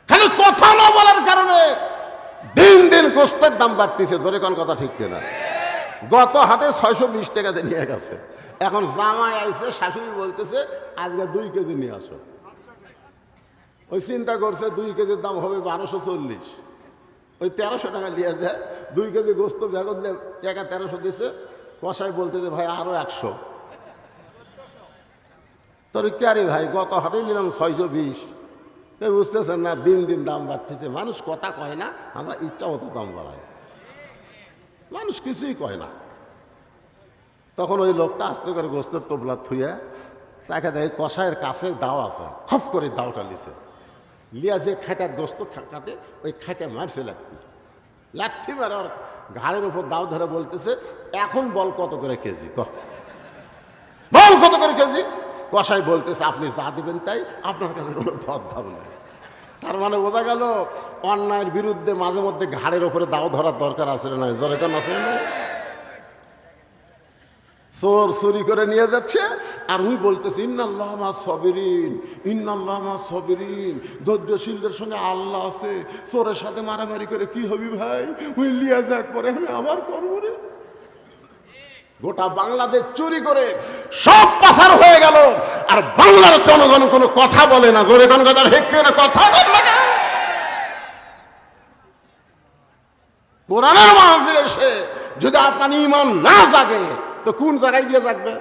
Speaker 1: খালি কথা না বলার কারণে দিন দিন গোস্তের দাম বাড়তেছে। ধরে কোন কথা ঠিক কিনা? গত হাটে 620 টাকাতে নিয়ে গেছে। এখন জামাই আইছে, শাশুড়ি বলতেছে আজকে 2 কেজি নিয়ে আসো। ওই চিন্তা করছে 2 কেজির দাম হবে 1240, ওই 1300 টাকা নিয়ে যায়। 2 কেজি গোস্ত ব্যাগ দিলে টাকা 1300 দিছে। কষাই বলতেছে, ভাই আরো 100। তোর ক্যারি ভাই, গত হাটে নিলাম 620। কেউ বুঝতেছেন না, দিন দিন দাম বাড়তেছে। মানুষ কথা কয় না, আমরা ইচ্ছা মতো দাম বাড়াই। মানুষ কিছুই কয় না। তখন ওই লোকটা আস্তে করে গোস্তের টোপলা থুয়ে চাকা দেয়, কষাইয়ের কাছে দাও আছে, খপ করে দাওটা লিছে। লিয়া যে খাটার গোস্ত কাটে, ওই খাটে মারছে লাঠি মারে ওর ঘাড়ের উপর দাও ধরে বলতেছে, এখন বল কত করে কেজি? বল কত করে কেজি? কসাই বলতেছে আপনি যা দিবেন তাই, আপনার কাছে কোনো দরদাম নেই। তার মানে বোঝা গেল অন্যায়ের বিরুদ্ধে মাঝে মধ্যে ঘাড়ের ওপরে দাও ধরার দরকার আছে না, জোরে কান আছে না? চোর চুরি করে নিয়ে যাচ্ছে আর উনি বলতেছে ইন্নাল্লাহ মা সবিরিন, ইন্নাল্লাহ মা সবিরিন, ধৈর্যশীলদের সঙ্গে আল্লাহ আছে। চোরের সাথে মারামারি করে কি হবি ভাই, উই লিয়া যাক পরে আমি আবার করবো রে। গোটা বাংলাদেশ চুরি করে সব পাচার হয়ে গেল, আর বাংলার জনগণ কোনো কথা বলে না। জোরে কোন কথা হেঁকে না, কথা বল না। কোরআনের মাহফিলে এসে যদি আপনার ঈমান না জাগে তো কোন জায়গায় গিয়ে জাগবে?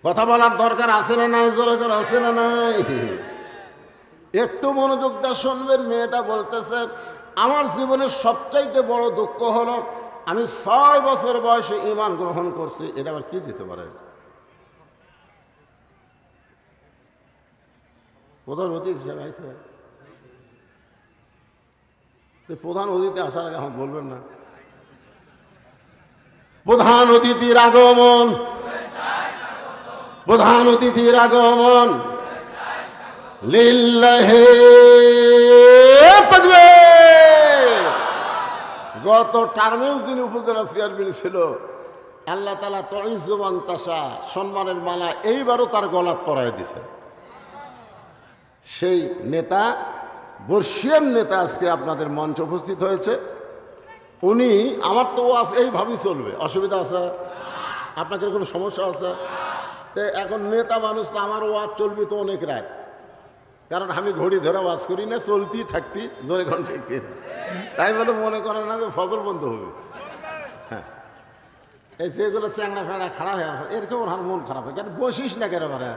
Speaker 1: কথা বলার দরকার আছে না নাই? জোরে করে আছে না নাই? একটু মনোযোগ দিয়ে শুনবেন। মেয়েটা বলতেছে আমার জীবনের সবচাইতে বড় দুঃখ হলো আমি 6 বছর বয়সে ঈমান গ্রহণ করছি। এটা আবার কি দিতে পারে? প্রধান অতিথি হিসেবে আইছে, প্রধান অতিথি আসার আগে এখন বলবেন না প্রধান অতিথির আগমন, প্রধান অতিথির আগমন লিল্লাহি তাকবীর। গত টার্মেও যিনি উপজেলা চেয়ারম্যান ছিল, আল্লাহ তাআলা তুইজ্জু মান তাশা, সম্মানের মালা এইবারও তার গলাত পরায় দিছে। সেই নেতা, বর্ষিয়ান নেতা আজকে আপনাদের মঞ্চে উপস্থিত হয়েছে। উনি আমার তো ওয়াজ এইভাবেই চলবে, অসুবিধা আছে? আপনাদের কোনো সমস্যা আছে? তো এখন নেতা মানুষ তো আমার ওয়াজ চলবে তো অনেক রাত, কারণ আমি ঘড়ি ধরে ওয়াজ করি না, চলতেই থাকবি জোরে ঘন্টা। তাই বলে মনে করে না যে ফজর বন্ধ হবে। হ্যাঁ, এই যেগুলো চ্যাংড়া ফেঁড়া খারাপ হয়ে আছে এরকম ওর মন খারাপ হয়, কেন বসিস না কেন বারে?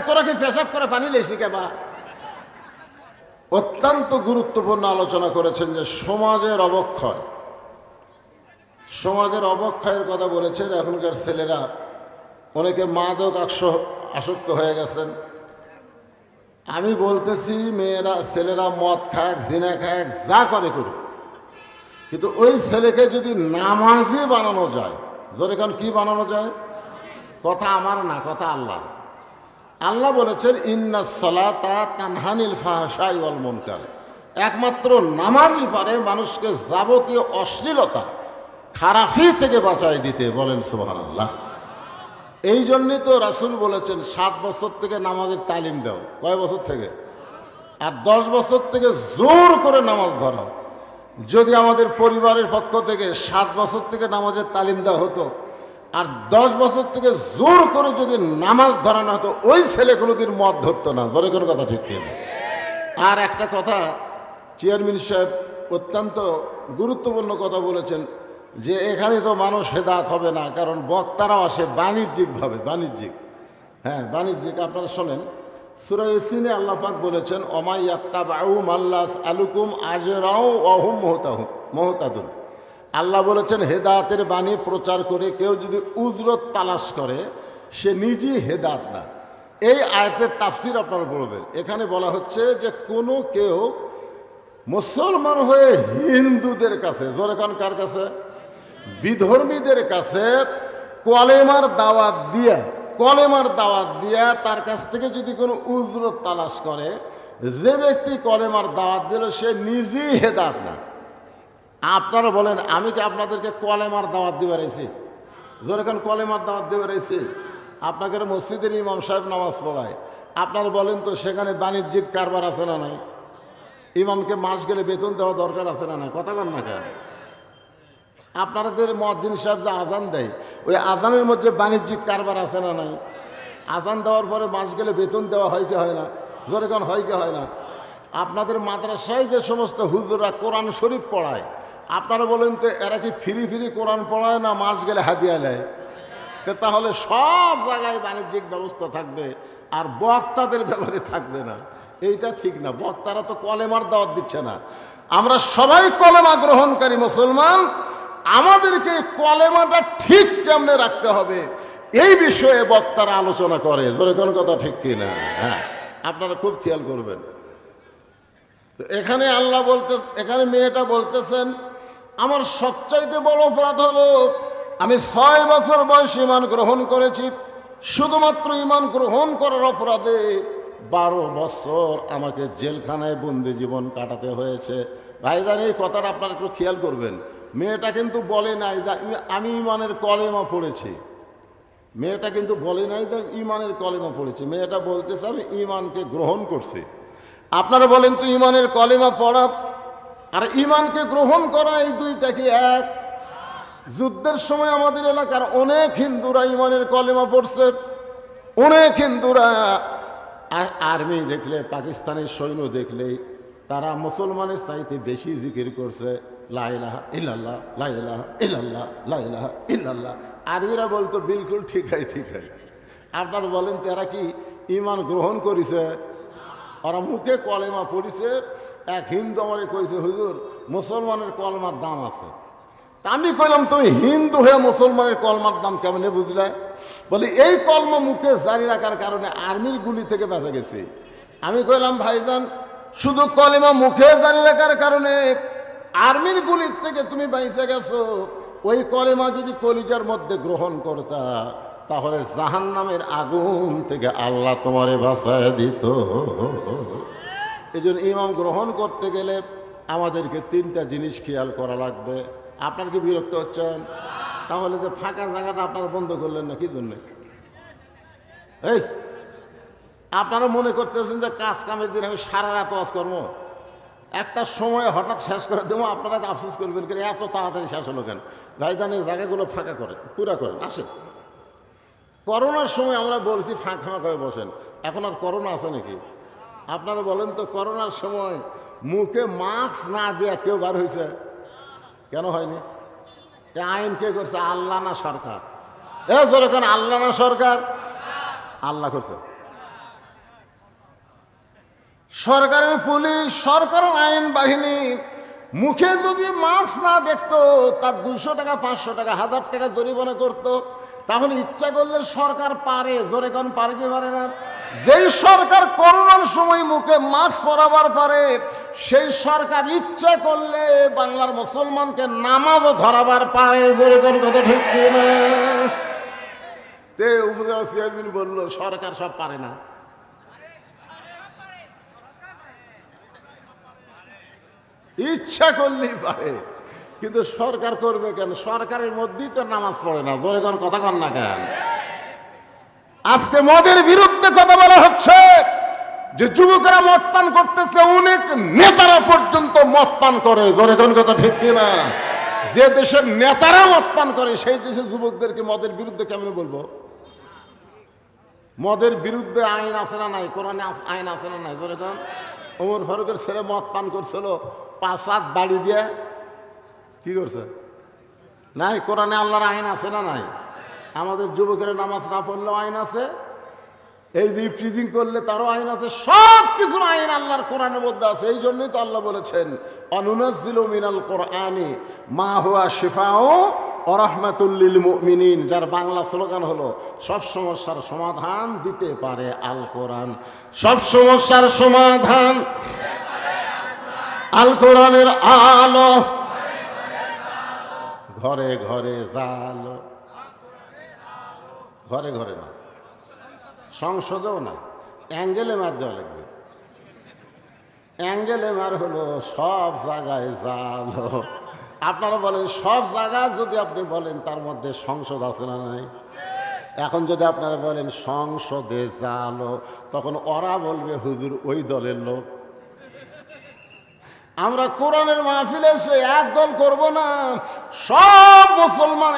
Speaker 1: তোরা কি পেশাব করে পানি লেস নি কেবা? অত্যন্ত গুরুত্বপূর্ণ আলোচনা করেছেন যে সমাজের অবক্ষয়, সমাজের অবক্ষয়ের কথা বলেছেন। এখনকার ছেলেরা অনেকে মাদক আসক্ত হয়ে গেছেন। আমি বলতেছি মেয়েরা, ছেলেরা মদ খাক, জিনা খাক, যা করে করুক, কিন্তু ওই ছেলেকে যদি নামাজি বানানো যায়, ধরে কারণ কি বানানো যায়? কথা আমার না, কথা আল্লাহ। আল্লাহ বলেছেন ইন্নাস সালাতা তানহানিল ফাহশাই ওয়াল মুনকার। একমাত্র নামাজই পারে মানুষকে যাবতীয় অশ্লীলতা, খারাপি থেকে বাঁচাই দিতে। বলেন সুবহানাল্লাহ। এই জন্যই তো রাসূল বলেছেন 7 বছর থেকে নামাজের তালিম দাও। কয় বছর থেকে? আর 10 বছর থেকে জোর করে নামাজ ধরাও। যদি আমাদের পরিবারের পক্ষ থেকে 7 বছর থেকে নামাজের তালিম দেওয়া হতো আর 10 বছর থেকে জোর করে যদি নামাজ ধরানো হতো, ওই ছেলে কোনোদিন মদ ধরতো না। জোরে কোনো কথা ঠিক কিনা? আর একটা কথা, চেয়ারম্যান সাহেব অত্যন্ত গুরুত্বপূর্ণ কথা বলেছেন যে এখানে তো মানুষ হেদায়েত হবে না, কারণ বক্তারাও আসে বাণিজ্যিকভাবে। বাণিজ্যিক, হ্যাঁ বাণিজ্যিক। আপনারা শোনেন, সূরা ইয়াসিনে আল্লাহ পাক বলেছেন অমাইয়াত্তাবাউ মাল্লাস আলুকুম আজরাও ওয়াহুম মুহতাদুন। আল্লাহ বলেছেন হেদায়েতের বাণী প্রচার করে কেউ যদি উজরত তালাশ করে সে নিজেই হেদায়েত না। এই আয়াতের তাফসির আপনারা পড়বেন। এখানে বলা হচ্ছে যে কোনো কেউ মুসলমান হয়ে হিন্দুদের কাছে, জোরে কান কার কাছে? বিধর্মীদের কাছে কলেমার দাওয়াত দিয়া তার কাছ থেকে যদি কোনো উজরত তালাশ করে, যে ব্যক্তি কলেমার দাওয়াত দিল সে নিজেই হেদায়েত না। আপনারা বলেন আমি কি আপনাদেরকে কলেমার দাওয়াত দিতে পেরেছি? জোরে কান কলেমার দাওয়াত দিতে পেরেছি? আপনাকে মসজিদের ইমাম সাহেব নামাজ পড়ায়, আপনারা বলেন তো সেখানে বাণিজ্যিক কারবার আছে না নাই? ইমামকে মাস গেলে বেতন দেওয়া দরকার আছে না নাই? কথা বল না কেন? আপনাদের মুয়াজ্জিন সাহেব যে আজান দেয়, ওই আজানের মধ্যে বাণিজ্যিক কারবার আছে না নাই? আজান দেওয়ার পরে মাস গেলে বেতন দেওয়া হয় কি হয় না? জোরে কান হয় কি হয় না? আপনাদের মাদ্রাসায় যে সমস্ত হুজুররা কোরআন শরীফ পড়ায়, আপনারা বলেন তো এরা কি ফ্রি কোরআন পড়ায় না মাস গেলে হাদিয়া নেয়? তাহলে সব জায়গায় বাণিজ্যিক ব্যবস্থা থাকবে আর বক্তাদের ব্যাপারে থাকবে না। এইটা ঠিক না। বক্তারা তো কলেমার দাওয়াত দিচ্ছে না। আমরা সবাই কলেমা গ্রহণকারী মুসলমান, আমাদেরকে কলেমাটা ঠিক কেমনে রাখতে হবে এই বিষয়ে বক্তারা আলোচনা করে। জোরে কোন কথা ঠিক কিনা? হ্যাঁ, আপনারা খুব খেয়াল করবেন। তো এখানে এখানে মেয়েটা বলতেছেন আমার সবচাইতে বড় অপরাধ হলো আমি 6 বছর বয়সে ঈমান গ্রহণ করেছি। শুধুমাত্র ঈমান গ্রহণ করার অপরাধে 12 বছর আমাকে জেলখানায় বন্দি জীবন কাটাতে হয়েছে। ভাইজান, এই কথাটা আপনারা একটু খেয়াল করবেন। মেয়েটা কিন্তু বলে নাই যে আমি ঈমানের কলেমা পড়েছি। মেয়েটা কিন্তু বলে নাই যে ঈমানের কলেমা পড়েছি। মেয়েটা বলতেছে আমি ঈমানকে গ্রহণ করছি। আপনারা বলেন তো, ঈমানের কলেমা পড়া আর ঈমানকে গ্রহণ করা এই দুইটা কি এক? যুদ্ধের সময় আমাদের এলাকার অনেক হিন্দুরা ঈমানের কলেমা পড়ছে। অনেক হিন্দুরা আর্মি দেখলে, পাকিস্তানের সৈন্য দেখলেই তারা মুসলমানের চাইতে বেশি জিকির করছে, লা ইলাহা ইল্লাল্লাহ, লা ইলাহা ইল্লাল্লাহ, লা ইলাহা ইল্লাল্লাহ। আরবিরা বলতো বিলকুল ঠিক হয়। আপনারা বলেন তারা কি ঈমান গ্রহণ করেছে? ওরা মুখে কলেমা পড়িছে। এক হিন্দু আমারে কইছে, হুজুর মুসলমানের কলমার দাম আছে। তা আমি কইলাম, তুমি হিন্দু হয়ে মুসলমানের কলমার দাম কেমনে বুঝলে? বলি এই কলমা মুখে জারি রাখার কারণে আর্মির গুলি থেকে বেঁচে গেছে। আমি কইলাম, ভাইজান শুধু কলেমা মুখে জারি রাখার কারণে আর্মির গুলির থেকে তুমি বেঁচে গেছো। ওই কলেমা যদি কলিজার মধ্যে গ্রহণ করতা তাহলে জাহান্নামের আগুন থেকে আল্লাহ তোমারে বাঁচায় দিত। এই জন্য ঈমান গ্রহণ করতে গেলে আমাদেরকে 3টা জিনিস খেয়াল করা লাগবে। আপনার কি বিরক্ত হচ্ছেন? তাহলে যে ফাঁকা জায়গাটা আপনারা বন্ধ করলেন না কি জন্যে? এই আপনারা মনে করতেছেন যে কাজ কামের দিন আমি সারা রাত ওয়াজ করবো, একটা সময় হঠাৎ শেষ করে দেবো, আপনারা আফসোস করবেন কেন এত তাড়াতাড়ি শেষ হলো কেন? ভাইজান এই জায়গাগুলো ফাঁকা করেন, পুরা করেন। আসেন, করোনার সময় আমরা বলছি ফাঁকা হয়ে বসেন। এখন আর করোনা আছে নাকি? আপনারা বলেন তো, করোনার সময় মুখে মাস্ক না দেয়া কেউ বার হয়েছে? কেন হয়নি? এ আইন কে করছে? আল্লাহ না সরকার? যেরকম আল্লাহ না সরকার? আল্লাহ করছে। সরকারের পুলিশ, সরকারের আইন বাহিনী মুখে যদি মাস্ক না দেখতো তার 200 টাকা, 500 টাকা, 1000 টাকা জরিমানা করতো। তাহলে ইচ্ছা করলে সরকার পারে, জোরে কোন পারে কি পারে না? যেই সরকার করোনার সময় মুখে মাস্ক পরাবার পারে, সেই সরকার ইচ্ছা করলে বাংলার মুসলমানকে নামাজও ধরাবার পারে। জোরে কোন কথা ঠিক কিনা? তে উপজেলা চেয়ারম্যান বললো সরকার সব পারে না। ইচ্ছা করলেই পারে, কিন্তু সরকার করবে কেন? সরকারের মধ্যেই তো নামাজ পড়ে না। জোরে কোন কথা কন না কেন? আজকে মদের বিরুদ্ধে কথা বলা হচ্ছে যে যুবকেরা মদ পান করতেছে, অনেক নেতারা পর্যন্ত মদ পান করে। জোরে কোন কথা ঠিক কিনা? যে দেশের নেতারা মদ পান করে সেই দেশের যুবকদেরকে মদের বিরুদ্ধে কেমন বলবো? মদের বিরুদ্ধে আইন আছে না নাই? কোরআনে আইন আছে না নাই? জোরে কোন? ওমর ফারুকের ছেলে মদ পান করছিল, 5 বাড়ি দিয়ে কি করছে? নাই, কোরআনে আল্লাহর আইন আছে না নাই? আমাদের যুবকের নামাজ না পড়লেও আইন আছে, এই যে প্রিজিং করলে তারও আইন আছে। সব কিছুর আইন আল্লাহর কোরআনের মধ্যে আছে। এই জন্যই তো আল্লাহ বলেছেন, অনুনাজ্জিলু মিনাল কোরআনি মা হুয়া শিফাউ ওয়া রাহমাতুল লিল মুমিনিন। যার বাংলা স্লোগান হলো সব সমস্যার সমাধান দিতে পারে আল কোরআন। সব সমস্যার সমাধান আল কোরআনের আলো, ঘরে ঘরে জালো। ঘরে ঘরে না, সংসদেও না, অ্যাঙ্গেলে মার দেওয়া লাগবে। অ্যাঙ্গেলে মার হলো সব জায়গায় জালো। আপনারা বলেন সব জায়গায় যদি আপনি বলেন তার মধ্যে সংসদ আছে না নাই? এখন যদি আপনারা বলেন সংসদে জালো, তখন ওরা বলবে হুজুর ওই দলের লোক। আমরা কোরআনের মাহফিলে এসে এক দল করবো না, সব মুসলমান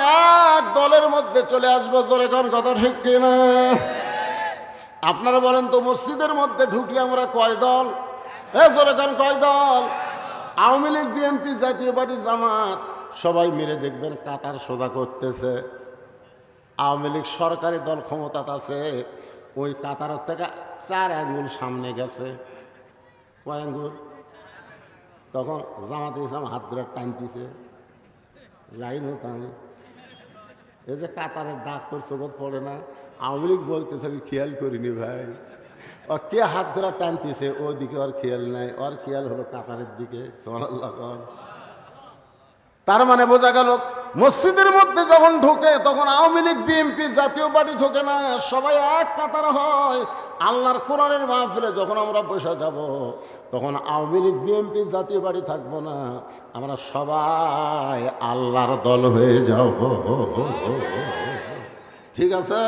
Speaker 1: এক দলের মধ্যে চলে আসবো। জোরে কোন কথা ঠিক কিনা? আপনারা বলেন তো, মসজিদের মধ্যে ঢুকলে আমরা কয় দল? জোরে কোন কয় দল? আওয়ামী লীগ, বিএনপি, জাতীয় পার্টি, জামাত সবাই মিলে দেখবেন কাতার সোজা করতেছে। আওয়ামী লীগ সরকারি দল ক্ষমতাত আছে, ওই কাতারের থেকে 4 আঙ্গুল সামনে গেছে। কয় আঙ্গুল? তখন জামাতে ইসলাম হাত ধরে টানতেছে, লাইন হতাম। এই যে কাতারের দাগ তোর চোখত পড়ে না? আওয়ামী লীগ বলতেছে আমি খেয়াল করিনি ভাই। ও কে হাত ধরে টানতেছে ওদিকে, ওর খেয়াল নাই, ওর খেয়াল হলো কাতারের দিকে। তার মানে বোঝা গেল মসজিদের মধ্যে যখন ঢোকে তখন আওয়ামী লীগ বিএনপি জাতীয় পার্টি ঢোকে না, সবাই এক কাতার হয়। আল্লাহর কোরআনের মাহফিলে যখন আমরা বসে যাব তখন আওয়ামী লীগ বিএনপি জাতীয় পার্টি থাকবো না, আমরা সবাই আল্লাহর দল হয়ে যাব। ঠিক আছে?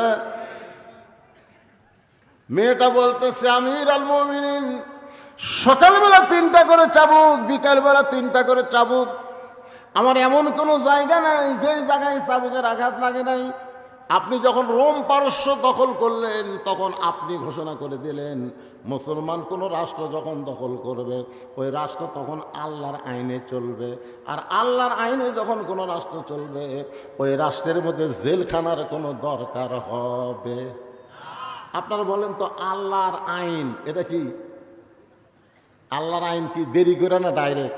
Speaker 1: মেয়েটা বলতেছে আমির আল মুমিনিন, সকালবেলা 3টা করে চাবুক, বিকালবেলা 3টা করে চাবুক, আমার এমন কোনো জায়গা নাই যে জায়গায় চাবুকের আঘাত লাগে নাই। আপনি যখন রোম পারস্য দখল করলেন তখন আপনি ঘোষণা করে দিলেন মুসলমান কোনো রাষ্ট্র যখন দখল করবে ওই রাষ্ট্র তখন আল্লাহর আইনে চলবে, আর আল্লাহর আইনে যখন কোনো রাষ্ট্র চলবে ওই রাষ্ট্রের মধ্যে জেলখানার কোনো দরকার হবে। আপনারা বলেন তো আল্লাহর আইন এটা কি? আল্লাহর আইন কি দেরি করে না ডাইরেক্ট?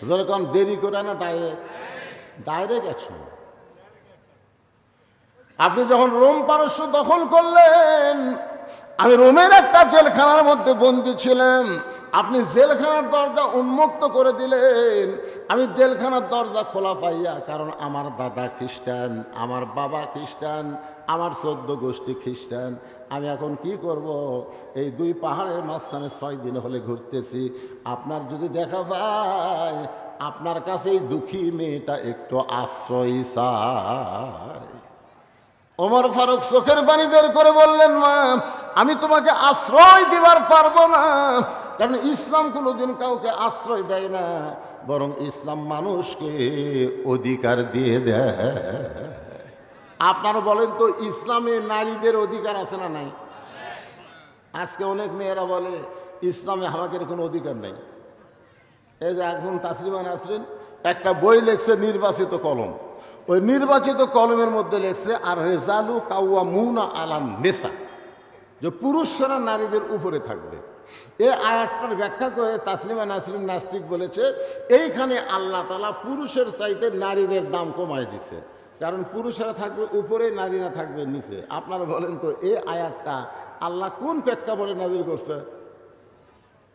Speaker 1: যখন দেরি করে না ডাইরেক্ট? Direct action. আপনি যখন রোম পারস্য দখল করলেন, আমি রোমের একটা জেলখানার মধ্যে বন্দী ছিলাম, আপনি জেলখানার দরজা উন্মুক্ত করে দিলেন। আমি জেলখানার দরজা খোলা পাইয়া, কারণ আমার দাদা খ্রিস্টান, আমার বাবা খ্রিস্টান, আমার 14 গোষ্ঠী খ্রিস্টান, আমি এখন কি করব? এই 2 পাহাড়ের মাঝখানে 6 দিন হলে ঘুরতেছি। আপনার যদি দেখা পায় আপনার কাছে এই দুঃখী মেয়েটা একটু আশ্রয় চায়। ওমর ফারুক চোখের পানি বের করে বললেন, মা আমি তোমাকে আশ্রয় দিবার পারবো না, কারণ ইসলাম কোনোদিন কাউকে আশ্রয় দেয় না, বরং ইসলাম মানুষকে অধিকার দিয়ে দেয়। আপনারা বলেন তো ইসলামে নারীদের অধিকার আছে না নাই? আজকে অনেক মেয়েরা বলে ইসলামে আমাদের কোনো অধিকার নেই। এই যে একজন তাসলিমা নাসরিন একটা বই লেখছে নির্বাচিত কলম, ওই নির্বাচিত কলমের মধ্যে লেখছে আর রেজালু কাওয়ামুনা আলান নেসা, যে পুরুষরা নারীদের উপরে থাকবে। এই আয়াতটার ব্যাখ্যা করে তাসলিমা নাসরিন নাস্তিক বলেছে এইখানে আল্লাহ তাআলা পুরুষের চাইতে নারীদের দাম কমায় দিছে, কারণ পুরুষেরা থাকবে উপরে, নারীরা থাকবে নিচে। আপনারা বলেন তো এই আয়াতটা আল্লাহ কোন প্রেক্ষাপটে নাযিল করছে?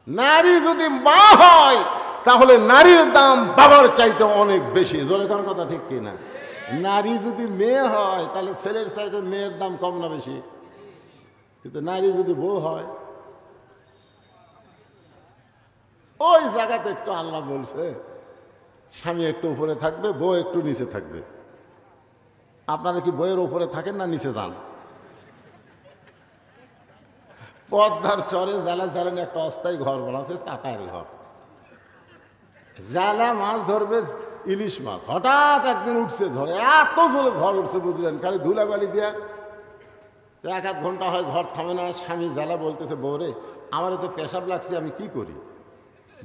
Speaker 1: নারী যদি মা হয় তাহলে নারীর দাম বাবার চাইতে অনেক বেশি। জোরে কোন কথা ঠিক কিনা? নারী যদি মেয়ে হয় তাহলে ছেলের চাইতে মেয়ের দাম কম না বেশি? কিন্তু নারী যদি বউ হয়, ওই জায়গাতে একটু আল্লাহ বলছে স্বামী একটু উপরে থাকবে, বউ একটু নিচে থাকবে। আপনারা কি বইয়ের উপরে থাকেন না নিচে যান? পদ্মার চরে জালা জ্বালানি একটা অস্থায়ী ঘর বানাচ্ছে, টাকার ঘর। জালা মাছ ধরবে, ইলিশ মাছ, হঠাৎ একদিন উঠছে ঝড়ে, এত জোরে ঝড় উঠছে বুঝলেন, খালি ধুলাবালি দিয়া। তো 1-1 ঘন্টা হয় ঝড় থামে না। স্বামী জালা বলতেছে বউরে আমার তো পেশাব লাগছে, আমি কি করি?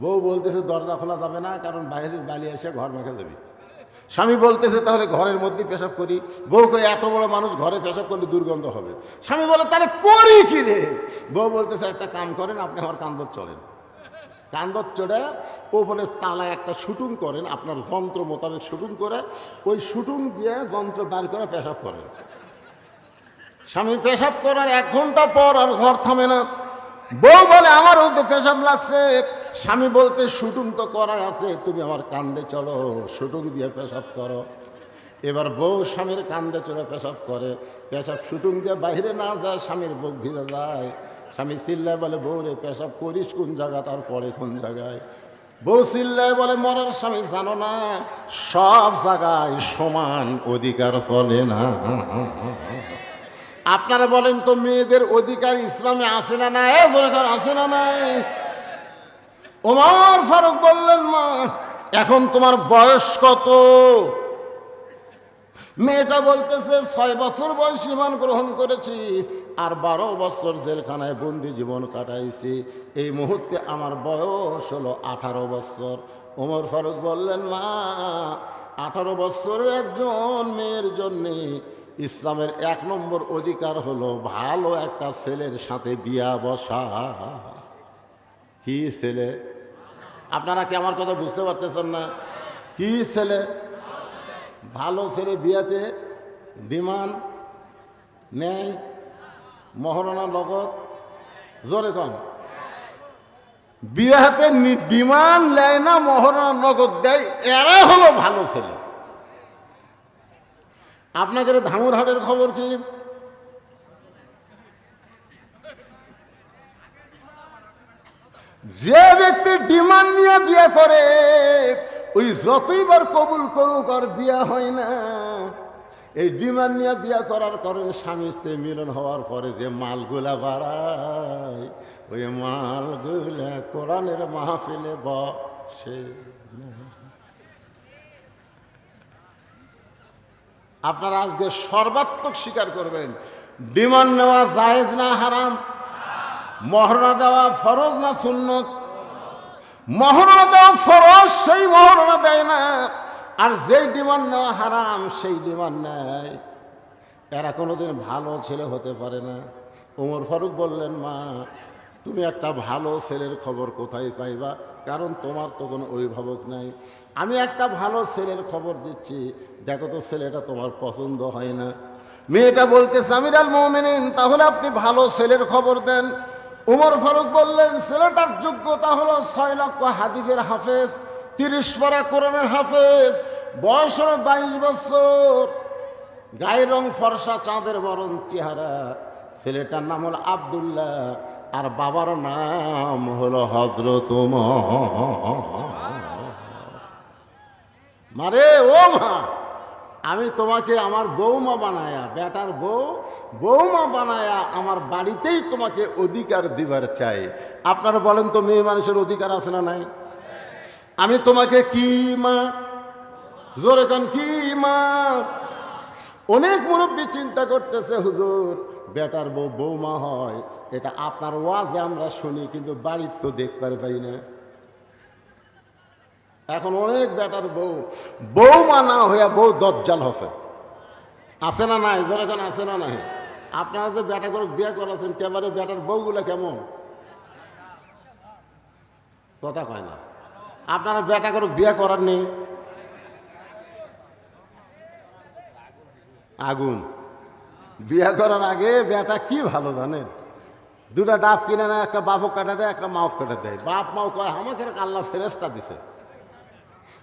Speaker 1: বউ বলতেছে দরজা খোলা যাবে না, কারণ বাইরের বালি এসে ঘর মেখে যাবি। স্বামী বলতেছে তাহলে ঘরের মধ্যে পেশাব করি। বউ কই এত বড় মানুষ ঘরে পেশাব করলে দুর্গন্ধ হবে। স্বামী বলে তাহলে করি কি রে? বউ বলতেছে একটা কাম করেন, আপনি আমার কান্দর চড়েন, কান্দর চড়ে ওপরে তালায় একটা শুটিং করেন, আপনার যন্ত্র মোতাবেক শুটিং করে ওই শুটিং দিয়ে যন্ত্র বার করে পেশাব করেন। স্বামী পেশাব করার 1 ঘন্টা পর আর ঘর থামে না। বউ বলে আমারও তো পেশাব লাগছে। স্বামী বলতে শুটিং তো করা আছে, তুমি আমার কান্দে চলো, শুটিং দিয়ে পেশাব করো। এবার বউ স্বামীর কান্দে চড়ে পেশাব করে, পেশাব শুটিং দিয়ে বাইরে না যায়, স্বামীর বুক ভিজে যায়। স্বামী চিল্লায় বলে বউ রে পেশাব করিস কোন জায়গা, তার পরে কোন জায়গায়? বউ চিল্লায় বলে মরার স্বামী জানো না সব জায়গায় সমান অধিকার চলে না। আপনারা বলেন তো মেয়েদের অধিকার ইসলামে আছে না নাই? অধিকার আছে না নাই? ওমর ফারুক বললেন মা এখন তোমার বয়স কত? মেয়েটা বলতেছে 6 বছর বয়স ঈমান গ্রহণ করেছি আর 12 বছর জেলখানায় বন্দি জীবন কাটাইছি, এই মুহূর্তে আমার বয়স হলো 18 বছর। ওমর ফারুক বললেন মা 18 বছরের একজন মেয়ের জন্যে ইসলামের 1 নম্বর অধিকার হলো ভালো একটা ছেলের সাথে বিয়া বসা। কি ছেলে? আপনারা কি আমার কথা বুঝতে পারতেছেন না? কি ছেলে? ভালো ছেলে। বিয়াতে বিমান নেয়, মহারণা নগদ। জোরে কন। বিয়াতে বিমান নেয় না, মহারণা নগদ দেয়, এরা হলো ভালো ছেলে। আপনাদের ধামুরহাটের খবর কি? যে ব্যক্তি ডিমান্ড নিয়ে বিয়ে করে ওই যতইবার কবুল করুক আর বিয়ে হয় না। এই ডিমান্ড নিয়ে বিয়ে করার কারণে স্বামী স্ত্রী মিলন হওয়ার পরে যে মালগুলা বাড়ায় ওই মালগুলা কোরআনের মাহফিলে বসে। আপনারা আজকে সর্বাত্মক স্বীকার করবেন ডিমান্ড নেওয়া জায়েজ না হারাম? মহরনা দেওয়া ফরজ না সুন্নত? মহরনা দেওয়া ফরজ, সেই মহরনা দেয় না। আর যেই ডিমান্ড নেওয়া হারাম সেই ডিমান্ড নেয়। এরা কোনোদিন ভালো ছেলে হতে পারে না। ওমর ফারুক বললেন, মা তুমি একটা ভালো ছেলের খবর কোথায় পাইবা? কারণ তোমার তো কোনো অভিভাবক নাই। আমি একটা ভালো ছেলের খবর দিচ্ছি, দেখো তো ছেলেটা তোমার পছন্দ হয় না। মেয়েটা বলতেছে, আমিরুল মুমিনিন তাহলে আপনি ভালো ছেলের খবর দেন। ওমর ফারুক বললেন, ছেলেটার যোগ্যতা হলো 6 লক্ষ হাদিসের হাফেজ, 30 পারা কোরআনের হাফেজ, বয়স হলো 22 বছর, গায়ের রং ফর্সা, চাঁদের বরণ চেহারা। ছেলেটার নাম হলো আব্দুল্লাহ, আর বাবার নাম হলো হযরত মারে। ও মা, আমি তোমাকে আমার বৌমা বানায়া, বেটার বৌমা বানায়া আমার বাড়িতেই তোমাকে অধিকার দিবার চাই। আপনারা বলেন তো, মেয়ে মানুষের অধিকার আছে না নাই? আমি তোমাকে কি মা, জোরে কান কি মা। অনেক মুরব্বী চিন্তা করতেছে, হুজুর বেটার বৌমা হয়, এটা আপনার ওয়াজে আমরা শুনি, কিন্তু বাড়ির তো দেখতে পাই না। এখন অনেক বেটার বৌমা না হইয়া বউ দজ্জাল হসে, আছে না নাই? জোরে কান আছে না নাই? আপনারা যে বেটা করে বিয়ে করাছেন, কেবারে বেটার বউগুলা কেমন? কথা কয় না। আপনারা বেটা করে বিয়ে করার নেই, আগুন। বিয়ে করার আগে বেটা কি ভালো জানেন, দুটা ডাব কিনে নেয়, একটা বাপক কাটা দেয়, একটা মাও কাটা দেয়। বাপ মাও কয় আমাকে আল্লাহ ফেরেস্তা দিছে।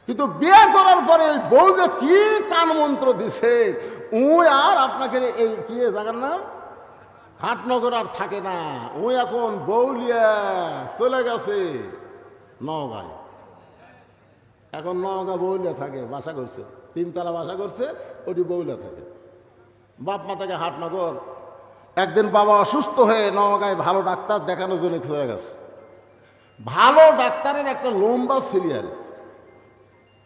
Speaker 1: কিন্তু বিয়ে করার পরে বউ যে কি কান মন্ত্র দিছে, আর আপনাকে এই কি জায়গার নাম হাটনগর আর থাকে না, এখন বউলিয়া চলে গেছে নওগাঁয়। এখন নওগাঁ বউলিয়া থাকে, বাসা করছে, 3 তলা বাসা করছে, ওটি বউলিয়া থাকে। বাপ মা থাকে হাটনগর। একদিন বাবা অসুস্থ হয়ে নওগাঁয় ভালো ডাক্তার দেখানোর জন্য চলে গেছে। ভালো ডাক্তারের একটা লম্বা সিরিয়াল,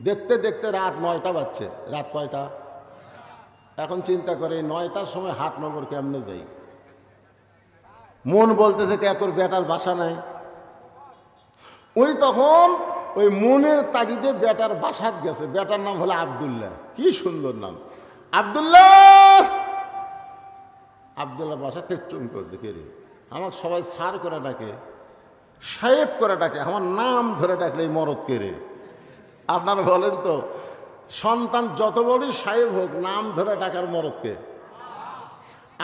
Speaker 1: দেখতে দেখতে রাত 9টা বাজছে। রাত কয়টা? এখন চিন্তা করে 9টার সময় হাটনগর কেমনে যাই। মন বলতেছে কে তোর বেটার বাসা নাই। ওই তখন ওই মনের তাগিদে বেটার বাসাত গেছে। বেটার নাম হলো আব্দুল্লাহ, কি সুন্দর নাম, আব্দুল্লাহ। আব্দুল্লাহ বাসা টেকচুম করছে, কে রে? আমার সবাই সার করে ডাকে, সাহেব করে ডাকে, আমার নাম ধরে ডাকলে এই মরদ কে রে? আপনারা বলেন তো, সন্তান যত বড়ই সাহেব হোক, নাম ধরে ডাকার মরদকে?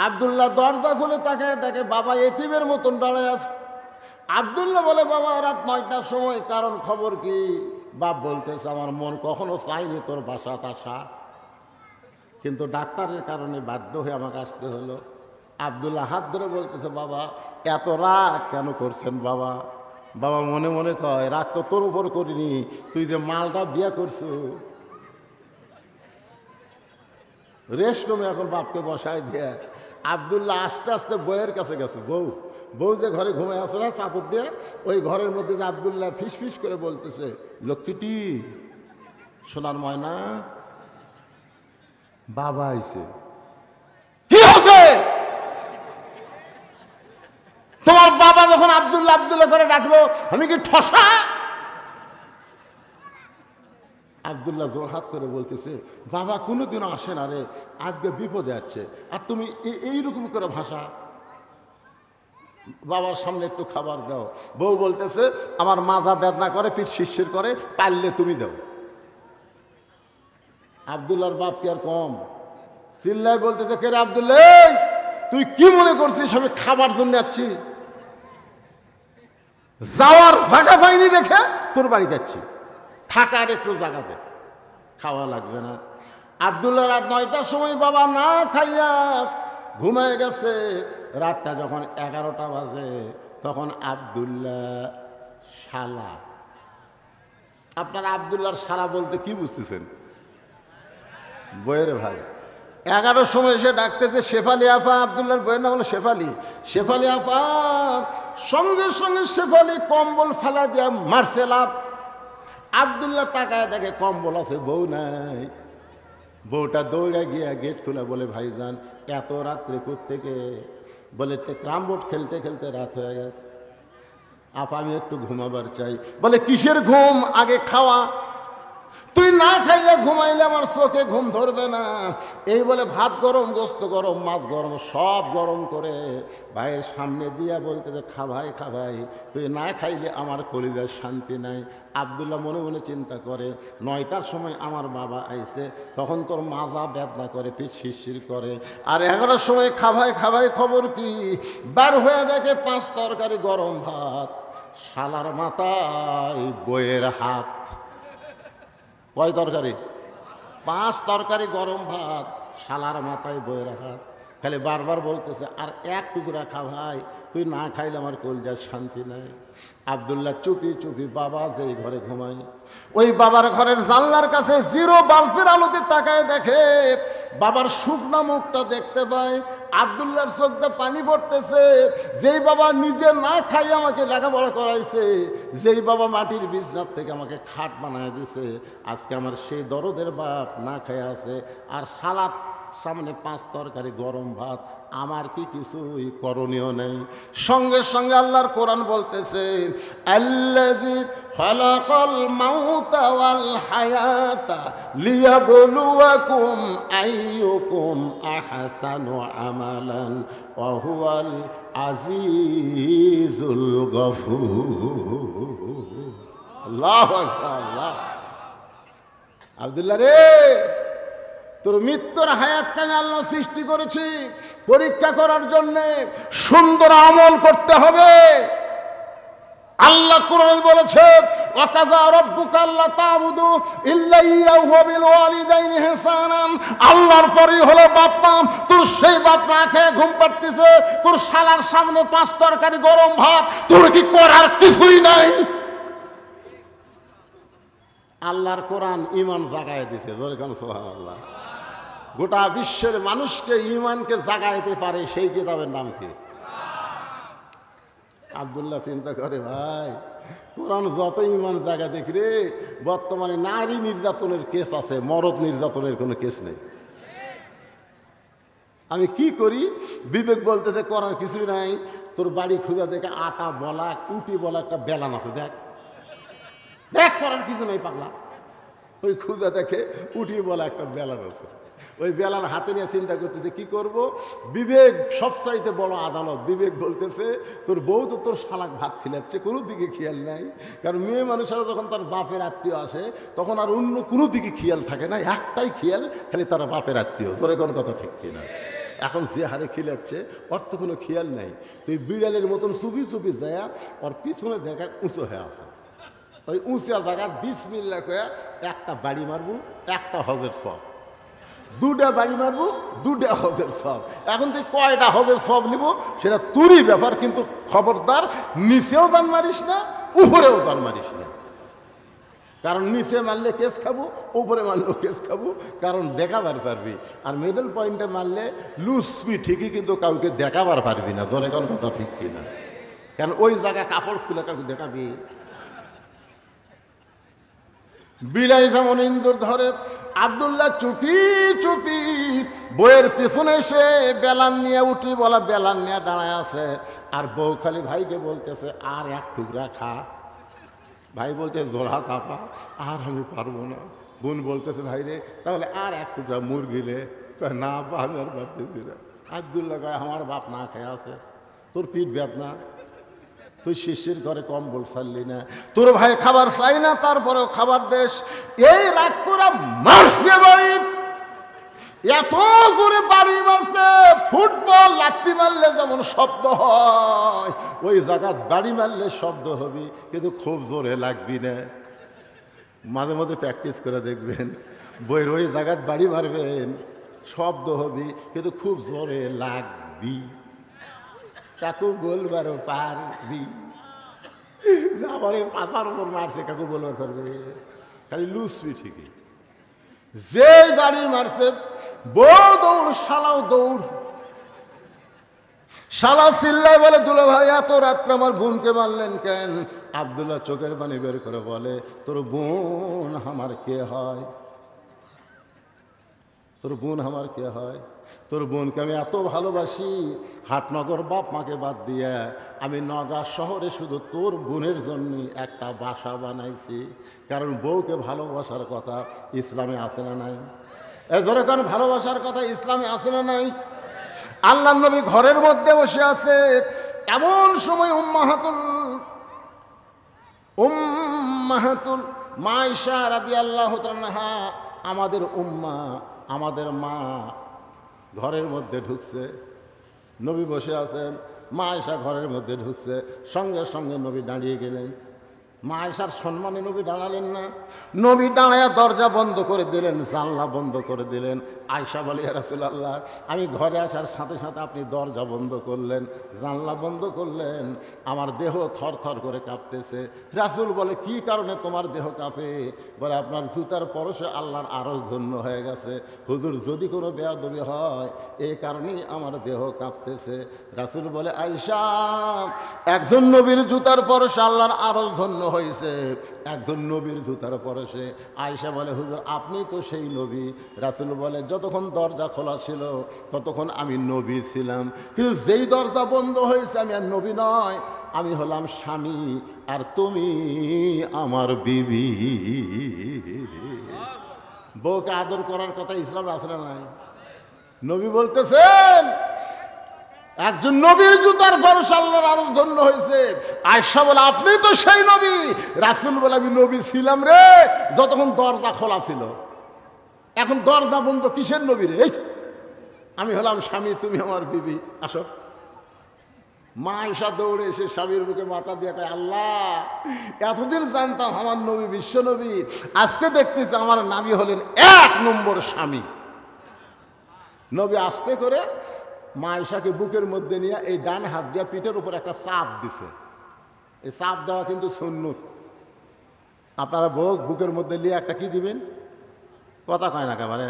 Speaker 1: আব্দুল্লাহ দরজা খুলে তাকায় দেখে বাবা এতিমের মতন দাঁড়ায় আছে। আব্দুল্লাহ বলে, বাবা রাত 9টার সময়, কারণ খবর কি? বাপ বলতেছে, আমার মন কখনো চাইনি তোর বাসাত আসা, কিন্তু ডাক্তারের কারণে বাধ্য হয়ে আমাকে আসতে হলো। আব্দুল্লাহ হাত ধরে বলতেছে, বাবা এত রাগ কেন করছেন বাবা? বাবা মনে মনে কয়, রাগ তো তোর উপর করিনি, তুই যে মালটা বিয়ে করছো। রেস্ট রুমে এখন বাপকে বসায় দিয়ে আব্দুল্লাহ আস্তে আস্তে বইয়ের কাছে গেছে। বউ যে ঘরে ঘুমায় আসে না চাপড় দিয়ে, ওই ঘরের মধ্যে যে আব্দুল্লাহ ফিস ফিস করে বলতেছে, লক্ষ্মীটি সোনার ময়না, বাবা আইছে। কি হচ্ছে? তোমার বাবা যখন আব্দুল্লাহ আব্দুল্লাহ করে ডাকলো, আমি কি ঠসা? আব্দুল্লাহ জোরহাত করে বলতেছে, বাবা কোনোদিনও আসে না রে, আজকে বিপদে যাচ্ছে, আর তুমি এইরকম করে ভাষা। বাবার সামনে একটু খাবার দাও। বউ বলতেছে, আমার মাজা বেদনা করে, পিঠ শিরশির করে, পারলে তুমি দাও। আব্দুল্লাহর বাপ কি আর কম, চিল্লাই বলতেছে, কে রে আব্দুল্লাহ, তুই কি মনে করছিস আমি খাবার জন্য যাচ্ছি? যাওয়ার জায়গা পাইনি দেখে তোর বাড়ি যাচ্ছি, থাকার একটু জায়গা দে, খাওয়া লাগবে না। আব্দুল্লাহ রাত 9টার সময় বাবা না খাইয়া ঘুমায় গেছে। রাতটা যখন 11টা বাজে তখন আব্দুল্লাহ শালা, আপনার আব্দুল্লাহর শালা বলতে কি বুঝতেছেন? বইয়ের ভাই। 11টার সময় এসে ডাকতেছে শেফালি আপা, আব্দুল্লাহর বইয়ের নাম হলো শেফালি। শেফালি আপা, সঙ্গে সঙ্গে শেফালি কম্বল ফেলা দিয়া মারছে লাভ। আব্দুল্লাহ তাকায় দেখে কম্বল আছে, বউ নাই। বউটা দৌড়ে গিয়া গেট খুলে বলে, ভাইজান এত রাত্রে কোত্থেকে? বলে ক্রাম বোর্ড খেলতে খেলতে রাত হয়ে গেছে, আপা আমি একটু ঘুমাবার চাই। বলে কিসের ঘুম? আগে খাওয়া। তুই না খাইলে ঘুমাইলে আমার চোখে ঘুম ধরবে না। এই বলে ভাত গরম, গোস্ত গরম, মাছ গরম, সব গরম করে ভাইয়ের সামনে দিয়া বলতে যে খা ভাই, খা ভাই, তুই না খাইলে আমার কলিজার শান্তি নাই। আব্দুল্লাহ মনে মনে চিন্তা করে, 9টার সময় আমার বাবা আইছে, তখন তোর মাজা বেদনা করে, পিঠ শিরশির করে, আর 11টার সময় খা ভাই, খা ভাই, খবর কি? বার হয়ে দেখে 5 তরকারি গরম ভাত, শালার মাথায় বইয়ের হাত। কয় তরকারি? 5 তরকারি গরম ভাত, শালার মাথায় বইয়ের হাত। খালি বারবার বলতেছে, আর এক টুকরা খা ভাই, তুই না খাইলে আমার কলজার শান্তি নাই। আব্দুল্লাহ চুপি চুপি বাবা যেই ঘরে ঘুমায়, ওই বাবার ঘরের জানলার কাছে জিরো বাল্বের আলোতে তাকায় দেখে বাবার শুকনা মুখটা দেখতে পায়। আব্দুল্লাহর চোখটা পানি পড়তেছে। যেই বাবা নিজে না খাই আমাকে লেখাপড়া করাইছে, যেই বাবা মাটির বিছনার থেকে আমাকে খাট বানায় দিছে, আজকে আমার সেই দরদের বাপ না খায় আছে, আর সালাদ সামনে 5 তরকারি গরম ভাত, আমার কি কিছুই করণীয় নেই? সঙ্গে সঙ্গে আল্লাহর কোরআন বলতেছে, আল্লাযী খালাকাল মাউতা ওয়াল হায়াতা লিয়াবলুয়াকুম আইয়ুকুম আহসানু আমালান ওয়া হুয়াল আজিজুল গফুর। আল্লাহু আকবার। আল্লাহ। আব্দুল্লাহ রে, তোর মৃত্যুর হায়াতকে আমি আল্লাহ সৃষ্টি করেছি পরীক্ষা করার জন্যে। সুন্দর আমল করতে হবে। আল্লাহ কোরআনে বলেছে, ওয়াকাযা রাব্বুকা আল্লা তা'বুদু ইল্লা ইয়্যাহু ওয়া বিল ওয়ালিদাইনি ইহসানান। আল্লাহর পরই হলো বাপ মা। তোর সেই বাপ না খেয়ে ঘুম পাড়তেছে, তোর শালার সামনে 5 তরকারি গরম ভাত, তোর কি করার কিছুই নাই? আল্লাহর কোরআন ঈমান জাগায় দিছে। জোরে কোন সুবহানাল্লাহ। গোটা বিশ্বের মানুষকে ঈমানকে জাগাইতে পারে সেই কিতাবের নাম কি? আব্দুল্লাহ চিন্তা করে, ভাই কোরআন যত ঈমান জাগা দেখি রে, বর্তমানে নারী নির্যাতনের কেস আছে, মরদ নির্যাতনের কোনো কেস নেই। আমি কি করি? বিবেক বলতেছে করার কিছুই নাই। তোর বাড়ি খুঁজা দেখে আটা বলা, উটি বলা একটা বেলান আছে, দেখ দেখ, করার কিছু নেই পাগলা। ওই খুঁজা দেখে উঠি বলা একটা বেলান আছে, ওই বেলার হাতে নিয়ে চিন্তা করতেছে কি করব। বিবেক সবচাইতে বড় আদালত। বিবেক বলতেছে, তোর বউ তো তোর শালাক ভাত খিলাচ্ছে, কোনো দিকে খেয়াল নাই। কারণ মেয়ে মানুষেরা যখন তার বাপের আত্মীয় আসে, তখন আর অন্য কোনো দিকে খেয়াল থাকে না, একটাই খেয়াল, খালি তারা বাপের আত্মীয়। তোর কোন কথা ঠিক কিনা? এখন যে হারে খিলাচ্ছে, ওর তো কোনো খেয়াল নাই। তুই বিড়ালের মতন চুপি চুপি যায় ওর পিছনে দেখা উঁচু হয়ে আসে, ওই উঁচা জায়গা বিসমিল্লাহ কয়ে একটা বাড়ি মারবো, একটা হজের সব। 2টা বাড়ি মারবো, 2টা হজের সব। এখন তুই কয়টা হজের সব নিব সেটা তোরই ব্যাপার, কিন্তু খবরদার নিচেও জান মারিস না, উপরেও জান মারিস না। কারণ নিচে মারলে কেস খাবো, উপরে মারলেও কেস খাবো, কারণ দেখাবার পারবি। আর মিডল পয়েন্টে মারলে লুসবি ঠিকই, কিন্তু কাউকে দেখাবার পারবি না। জোরে কোন কথা ঠিক কিনা? কারণ ওই জায়গা কাপড় খুলে কাউকে দেখাবি। বিলাই যেমন ইন্দুর ধরে, আব্দুল্লাহ চুপি চুপি বইয়ের পেছনে এসে বেলান নিয়ে উঠি বলা বেলান নিয়ে দাঁড়ায় আছে। আর বউ খালি ভাইকে বলতেছে, আর এক টুকরা খা। ভাই বলতে, জোড়া কাপা, আর আমি পারবো না। বোন বলতেছে, ভাই রে তাহলে আর এক টুকরা মুরগিলে। না বা আমি আর পারতেছি না। আব্দুল্লাহ কয়, আমার বাপ না খেয়ে আছে, তোর পিঠ বেদনা, তুই শিশির করে কম্বল ছাড়লি না, তোর ভাই খাবার চাই না, তারপরেও খাবার দেশ। এই রাগ করে মারছে বাড়ি, এত জোরে বাড়ি মারছে, ফুটবল লাত্তি মারলে যেমন শব্দ হয়, ওই জায়গা বাড়ি মারলে শব্দ হবে, কিন্তু খুব জোরে লাগবি না। মাঝে মাঝে প্র্যাকটিস করে দেখবেন, বইয়ের ওই জায়গায় বাড়ি মারবেন, শব্দ হবি, কিন্তু খুব জোরে লাগবি, কাকু বলবারও পারবি। আমার এই পাতার উপর মারছে, কাকু বলবার পারবে, খালি লুচবি ঠিকই। যে বাড়ি মারছে, বউ দৌড়, শালাও দৌড়। শালা চিল্লায় বলে, দুলা ভাই এত রাত্রে আমার বোনকে মারলেন কেন? আব্দুল্লাহ চোখের পানি বের করে বলে, তোর বোন আমার কে হয়? তোর বোন আমার কে হয়? তোর বোনকে আমি এত ভালোবাসি, হাটনগর বাপ মাকে বাদ দিয়ে আমি নগা শহরে শুধু তোর বোনের জন্য একটা বাসা বানাইছি। কারণ বউকে ভালোবাসার কথা ইসলামে আছে না নাই? এজরে কারণ ভালোবাসার কথা ইসলামে আছে না নাই? আল্লাহ নবী ঘরের মধ্যে বসে আছে, এমন সময় উম্মাহাতুল মায়েশা রাদিয়াল্লাহু তাআলা, আমাদের উম্মা, আমাদের মা ঘরের মধ্যে ঢুকছে। নবী বসে আছেন, মা আয়েশা ঘরের মধ্যে ঢুকছে, সঙ্গে সঙ্গে নবী দাঁড়িয়ে গেলেন। মা আয়েশার সম্মানে নবী দাঁড়ালেন না, নবী দাঁড়ায়া দরজা বন্ধ করে দিলেন, জানলা বন্ধ করে দিলেন। আয়েশা বলে, ইয়া রাসূলুল্লাহ, আমি ঘরে আসার সাথে সাথে আপনি দরজা বন্ধ করলেন, জানলা বন্ধ করলেন, আমার দেহ থর থর করে কাঁপতেছে। রাসূল বলে, কি কারণে তোমার দেহ কাঁপে? বলে, আপনার জুতার পরশে আল্লাহর আরশ ধন্য হয়ে গেছে। হুজুর, যদি কোনো বেয়াদবি হয় এই কারণেই আমার দেহ কাঁপতেছে। রাসূল বলে, আয়েশা, একজন নবীর জুতার পরশে আল্লাহর আরশ ধন্য হয়েছে, একজন নবীর জুতার পরশে। আয়েশা বলে, হুজুর, আপনি তো সেই নবী। রাসূল বলে, যতক্ষণ দরজা খোলা ছিল ততক্ষণ আমি নবী ছিলাম, কিন্তু যেই দরজা বন্ধ হয়েছে আমি আর নবী নয়, আমি হলাম স্বামী, আর তুমি আমার বিবি। বউকে আদর করার কথা ইসলাম আছে না নাই? নবী বলতেছেন, একজন নবীর জুতার পরশে আল্লাহর আরশ ধন্য হয়েছে। আয়েশা বলে, আপনি তো সেই নবী। রাসূল বলে, আমি নবী ছিলাম রে যতক্ষণ দরজা খোলা ছিল, এখন দরজা বন্ধ, কিসের নবী রে? এই আমি হলাম স্বামী, তুমি আমার বিবি, আসো। মা আয়েশা দৌড়ে এসে স্বামীর বুকে মাথা দিয়ে কয়, আল্লাহ, এতদিন জানতাম আমার নবী বিশ্ব নবী, আজকে দেখতেছি আমার নাবী হলেন 1 নম্বর স্বামী। নবী আস্তে করে মা আয়েশাকে বুকের মধ্যে নিয়ে এই ডান হাত দিয়ে পিঠের উপর একটা চাপ দিছে। এই চাপ দেওয়া কিন্তু সুন্নত। আপনারা বুকের মধ্যে নিয়ে একটা কি দিবেন? কথা কয় না একেবারে।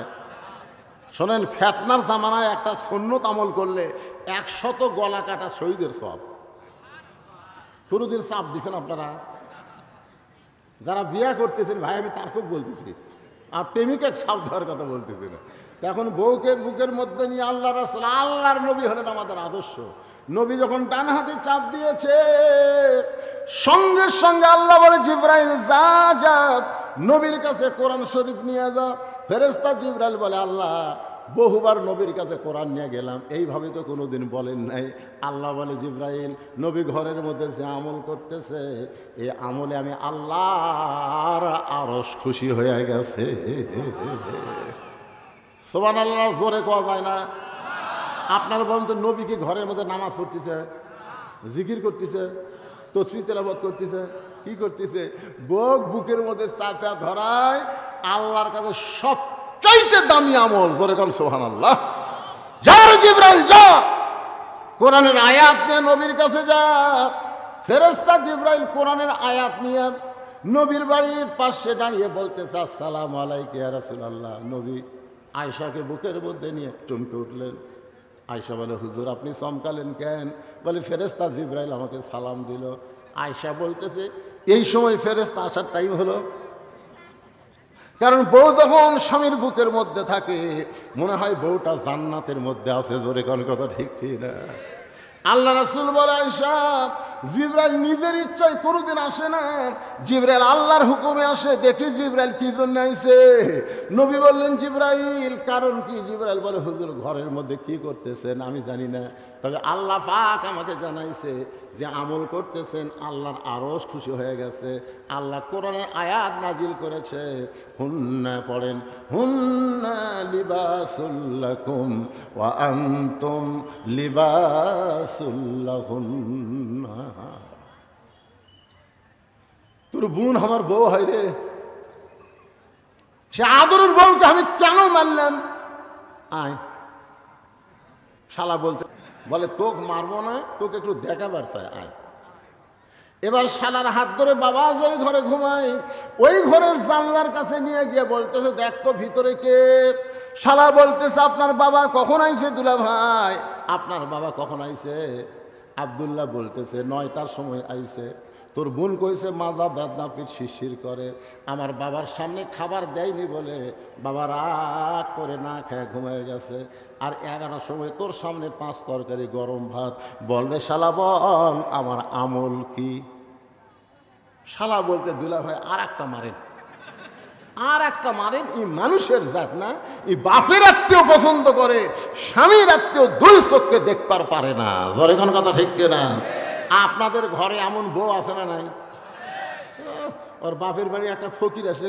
Speaker 1: শোনেন, ফেতনার জামানায় একটা সুন্নত আমল করলে 100 গলা কাটা শহীদের সব। কোনোদিন চাপ দিচ্ছেন আপনারা? যারা বিয়ে করতেছেন, ভাই আমি তার খুব বলতেছি, আর প্রেমিক এক চাপ দেওয়ার কথা বলতেছি না। এখন বউকে বুকের মধ্যে নিয়ে আল্লাহ রাসূল, আল্লাহর নবী হলেন আমাদের আদর্শ। নবী যখন ডান হাতে চাপ দিয়েছে, সঙ্গে সঙ্গে আল্লাহ বলে, জিবরাইল যা যা নবীর কাছে কোরআন শরীফ নিয়ে যা। ফেরেশতা জিবরাইল বলে, আল্লাহ বহুবার নবীর কাছে কোরআন নিয়ে গেলাম, এইভাবে তো কোনোদিন বলেন নাই। আল্লাহ বলে, জিবরাইল, নবী ঘরের মধ্যে যে আমল করতেছে, এই আমলে আমি আল্লাহর আরশ খুশি হয়ে গেছে। সুবহানাল্লাহ, জোরে কোয়া যায় না? আপনার বলেন তো, নবী কি ঘরের মধ্যে নামাজ পড়তেছে, জিকির করতেছে, তসবিহ তেলাওয়াত করতেছে, কি করতেছে? বুকের মধ্যে চাপা ধরায় আল্লাহর কাছে সবচাইতে দামি আমল। জোরে কোন সুবহানাল্লাহ। যা রে জিবরাইল, যা, কোরআনের আয়াত নিয়ে নবীর কাছে যা। ফেরেশতা জিবরাইল কোরআনের আয়াত নিয়ে নবীর বাড়ির পাশে দাঁড়িয়ে বলতেছে, আসসালামু আলাইকা ইয়া রাসূলুল্লাহ। নবী আয়েশাকে বুকের মধ্যে নিয়ে চমকে উঠলেন। আয়েশা বলে, হুজুর, আপনি চমকালেন কেন? বলে, ফেরেশতা জিবরাইল আমাকে সালাম দিল। আয়েশা বলতেছে, এই সময় ফেরেশতা আসার টাইম হলো। কারণ বউ যখন স্বামীর বুকের মধ্যে থাকে, মনে হয় বউটা জান্নাতের মধ্যে আছে। জোরে কোন কথা ঠিক না? আল্লাহ রাসূল বলে, আয়েশা, জিবরাইল নিজের ইচ্ছায় কোনোদিন আসে না, জিবরাইল আল্লাহর হুকুমে আসে। দেখি জিবরাইল কি জন্য আইছে। নবী বললেন, জিবরাইল, কারণ কি? জিবরাইল বলে, হুজুর, ঘরের মধ্যে কি করতেছেন আমি জানি না, তবে আল্লাহ পাক আমাকে জানাইছে যে আমল করতেছেন, আল্লাহর আরশ খুশি হয়ে গেছে। আল্লাহ কোরআনের আয়াত নাজিল করেছে, হুন্না পড়েন, হুন্না লিবাসুল লাকুম ওয়া আনতুম লিবাসুল লাহুন্না। তোর বোন আমার বউ হয় রে, সে আদরের বউকে আমি কেন মারলাম? আয় শালা বলতে বলে তোকে মারবো না, তোকে একটু দেখাবার চাই, আয়। এবার শালার হাত ধরে বাবা যেই ঘরে ঘুমায় ওই ঘরের জানলার কাছে নিয়ে গিয়ে বলতেছে দেখ তো ভিতরে কে। শালা বলতেছে আপনার বাবা কখন আইছে দুলা ভাই? আপনার বাবা কখন আইছে? আব্দুল্লাহ বলতেছে 9টার সময় আইছে। তোর বোন কইছে মাজা বেদনা পিঠ শিরশির করে, আমার বাবার সামনে খাবার দেয়নি বলে বাবা রাগ করে না খেয়ে ঘুমিয়ে গেছে। আর 11টার সময় তোর সামনে 5 তরকারি গরম ভাত। বল রে শালা বল আমার আমল কি? শালা বলতে দুলা ভাই আর একটা মারেন, আর একটা মারেন। এই মানুষের জাত না, এই বাপের আত্মীয় পছন্দ করে, স্বামীর আত্মীয় দুই চোখকে দেখবার পারে না। ধরে কোন কথা ঠিক না? আপনাদের ঘরে এমন বউ আছে না নাই? ওর বাপের বাড়ি একটা ফকির আসলে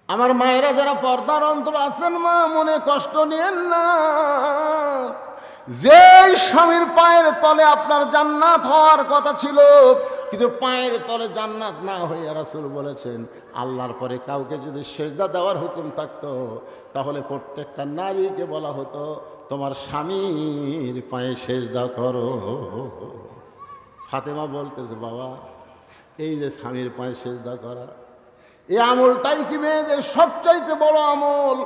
Speaker 1: আমার মায়েরা যারা পর্দার অন্তর আছেন, মা মনে কষ্ট নিয়েন না। যে স্বামীর পায়ের তলে আপনার জান্নাত হওয়ার কথা ছিল, কিন্তু পায়ের তলে জান্নাত না হয়ে রাসূল বলেছেন আল্লাহর পরে কাউকে যদি সেজদা দেওয়ার হুকুম থাকতো তাহলে প্রত্যেকটা নারীকে বলা হতো তোমার স্বামীর পায়ে সেজদা করো। ফাতেমা বলতেছে বাবা এই যে স্বামীর পায়ে সেজদা করা, এই আমলটাই কি মেয়েদের সবচাইতে বড় আমল?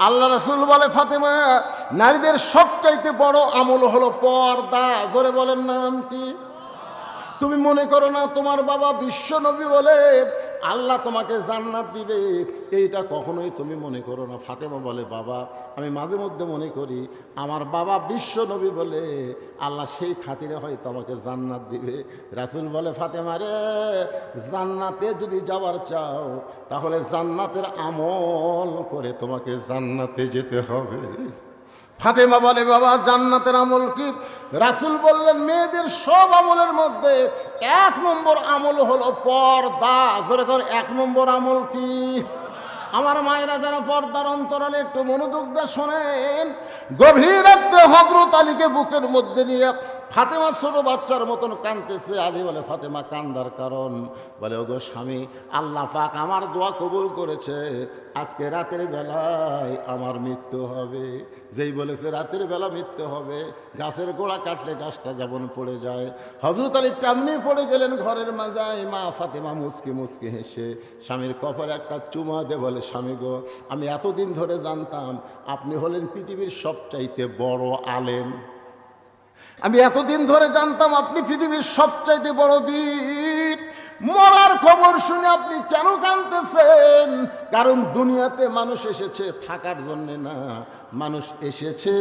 Speaker 1: আল্লাহ রাসূল বলে ফাতেমা নারীদের সবচাইতে বড় আমল হলো পর্দা। ধরে বলেন নাম কি? তুমি মনে করো না তোমার বাবা বিশ্ব নবী বলে আল্লাহ তোমাকে জান্নাত দিবে, এইটা কখনোই তুমি মনে করো না। ফাতেমা বলে বাবা আমি মাঝে মধ্যে মনে করি আমার বাবা বিশ্ব নবী বলে আল্লাহ সেই খাতিরে হয়তো আমাকে জান্নাত দিবে। রাসূল বলে ফাতেমা রে জান্নাতে যদি যাওয়ার চাও তাহলে জান্নাতের আমল করে তোমাকে জান্নাতে যেতে হবে। ফাতেমা বলে বাবা জান্নাতের আমল কি? রাসূল বললেন মেয়েদের সব আমলের মধ্যে 1 নম্বর আমল হলো পর্দা। ধরে কর 1 নম্বর আমল কি? আমার মায়েরা যারা পর্দার অন্তরালে একটু মনোযোগ দিয়ে শোনেন। গভীর রাত্রে হযরত আলীকে বুকের মধ্যে নিয়ে ফাতেমা ছোট বাচ্চার মতন কাঁদতেছে। আলী বলে ফাতেমা কান্দার কারণ? বলে ওগো স্বামী আল্লাহ পাক আমার দোয়া কবুল করেছে, আজকে রাতের বেলায় আমার মৃত্যু হবে। যেই বলেছে রাতের বেলা মৃত্যু হবে, গাছের গোড়া কাটলে গাছটা যেমন পড়ে যায় হযরত আলী তেমনি পড়ে গেলেন ঘরের মাজায়। মা ফাতেমা মুচকি মুচকি হেসে স্বামীর কপালে একটা চুমা দে বলে স্বামী গো আমি এতদিন ধরে জানতাম আপনি হলেন পৃথিবীর সবচাইতে বড় আলেম, আমি এতদিন ধরে জানতাম আপনি পৃথিবীর সবচাইতে বড় বীর। মরার খবর শুনে আপনি কেন কাঁদতেছেন? কারণ দুনিয়াতে মানুষ এসেছে থাকার জন্যে না, মানুষ এসেছে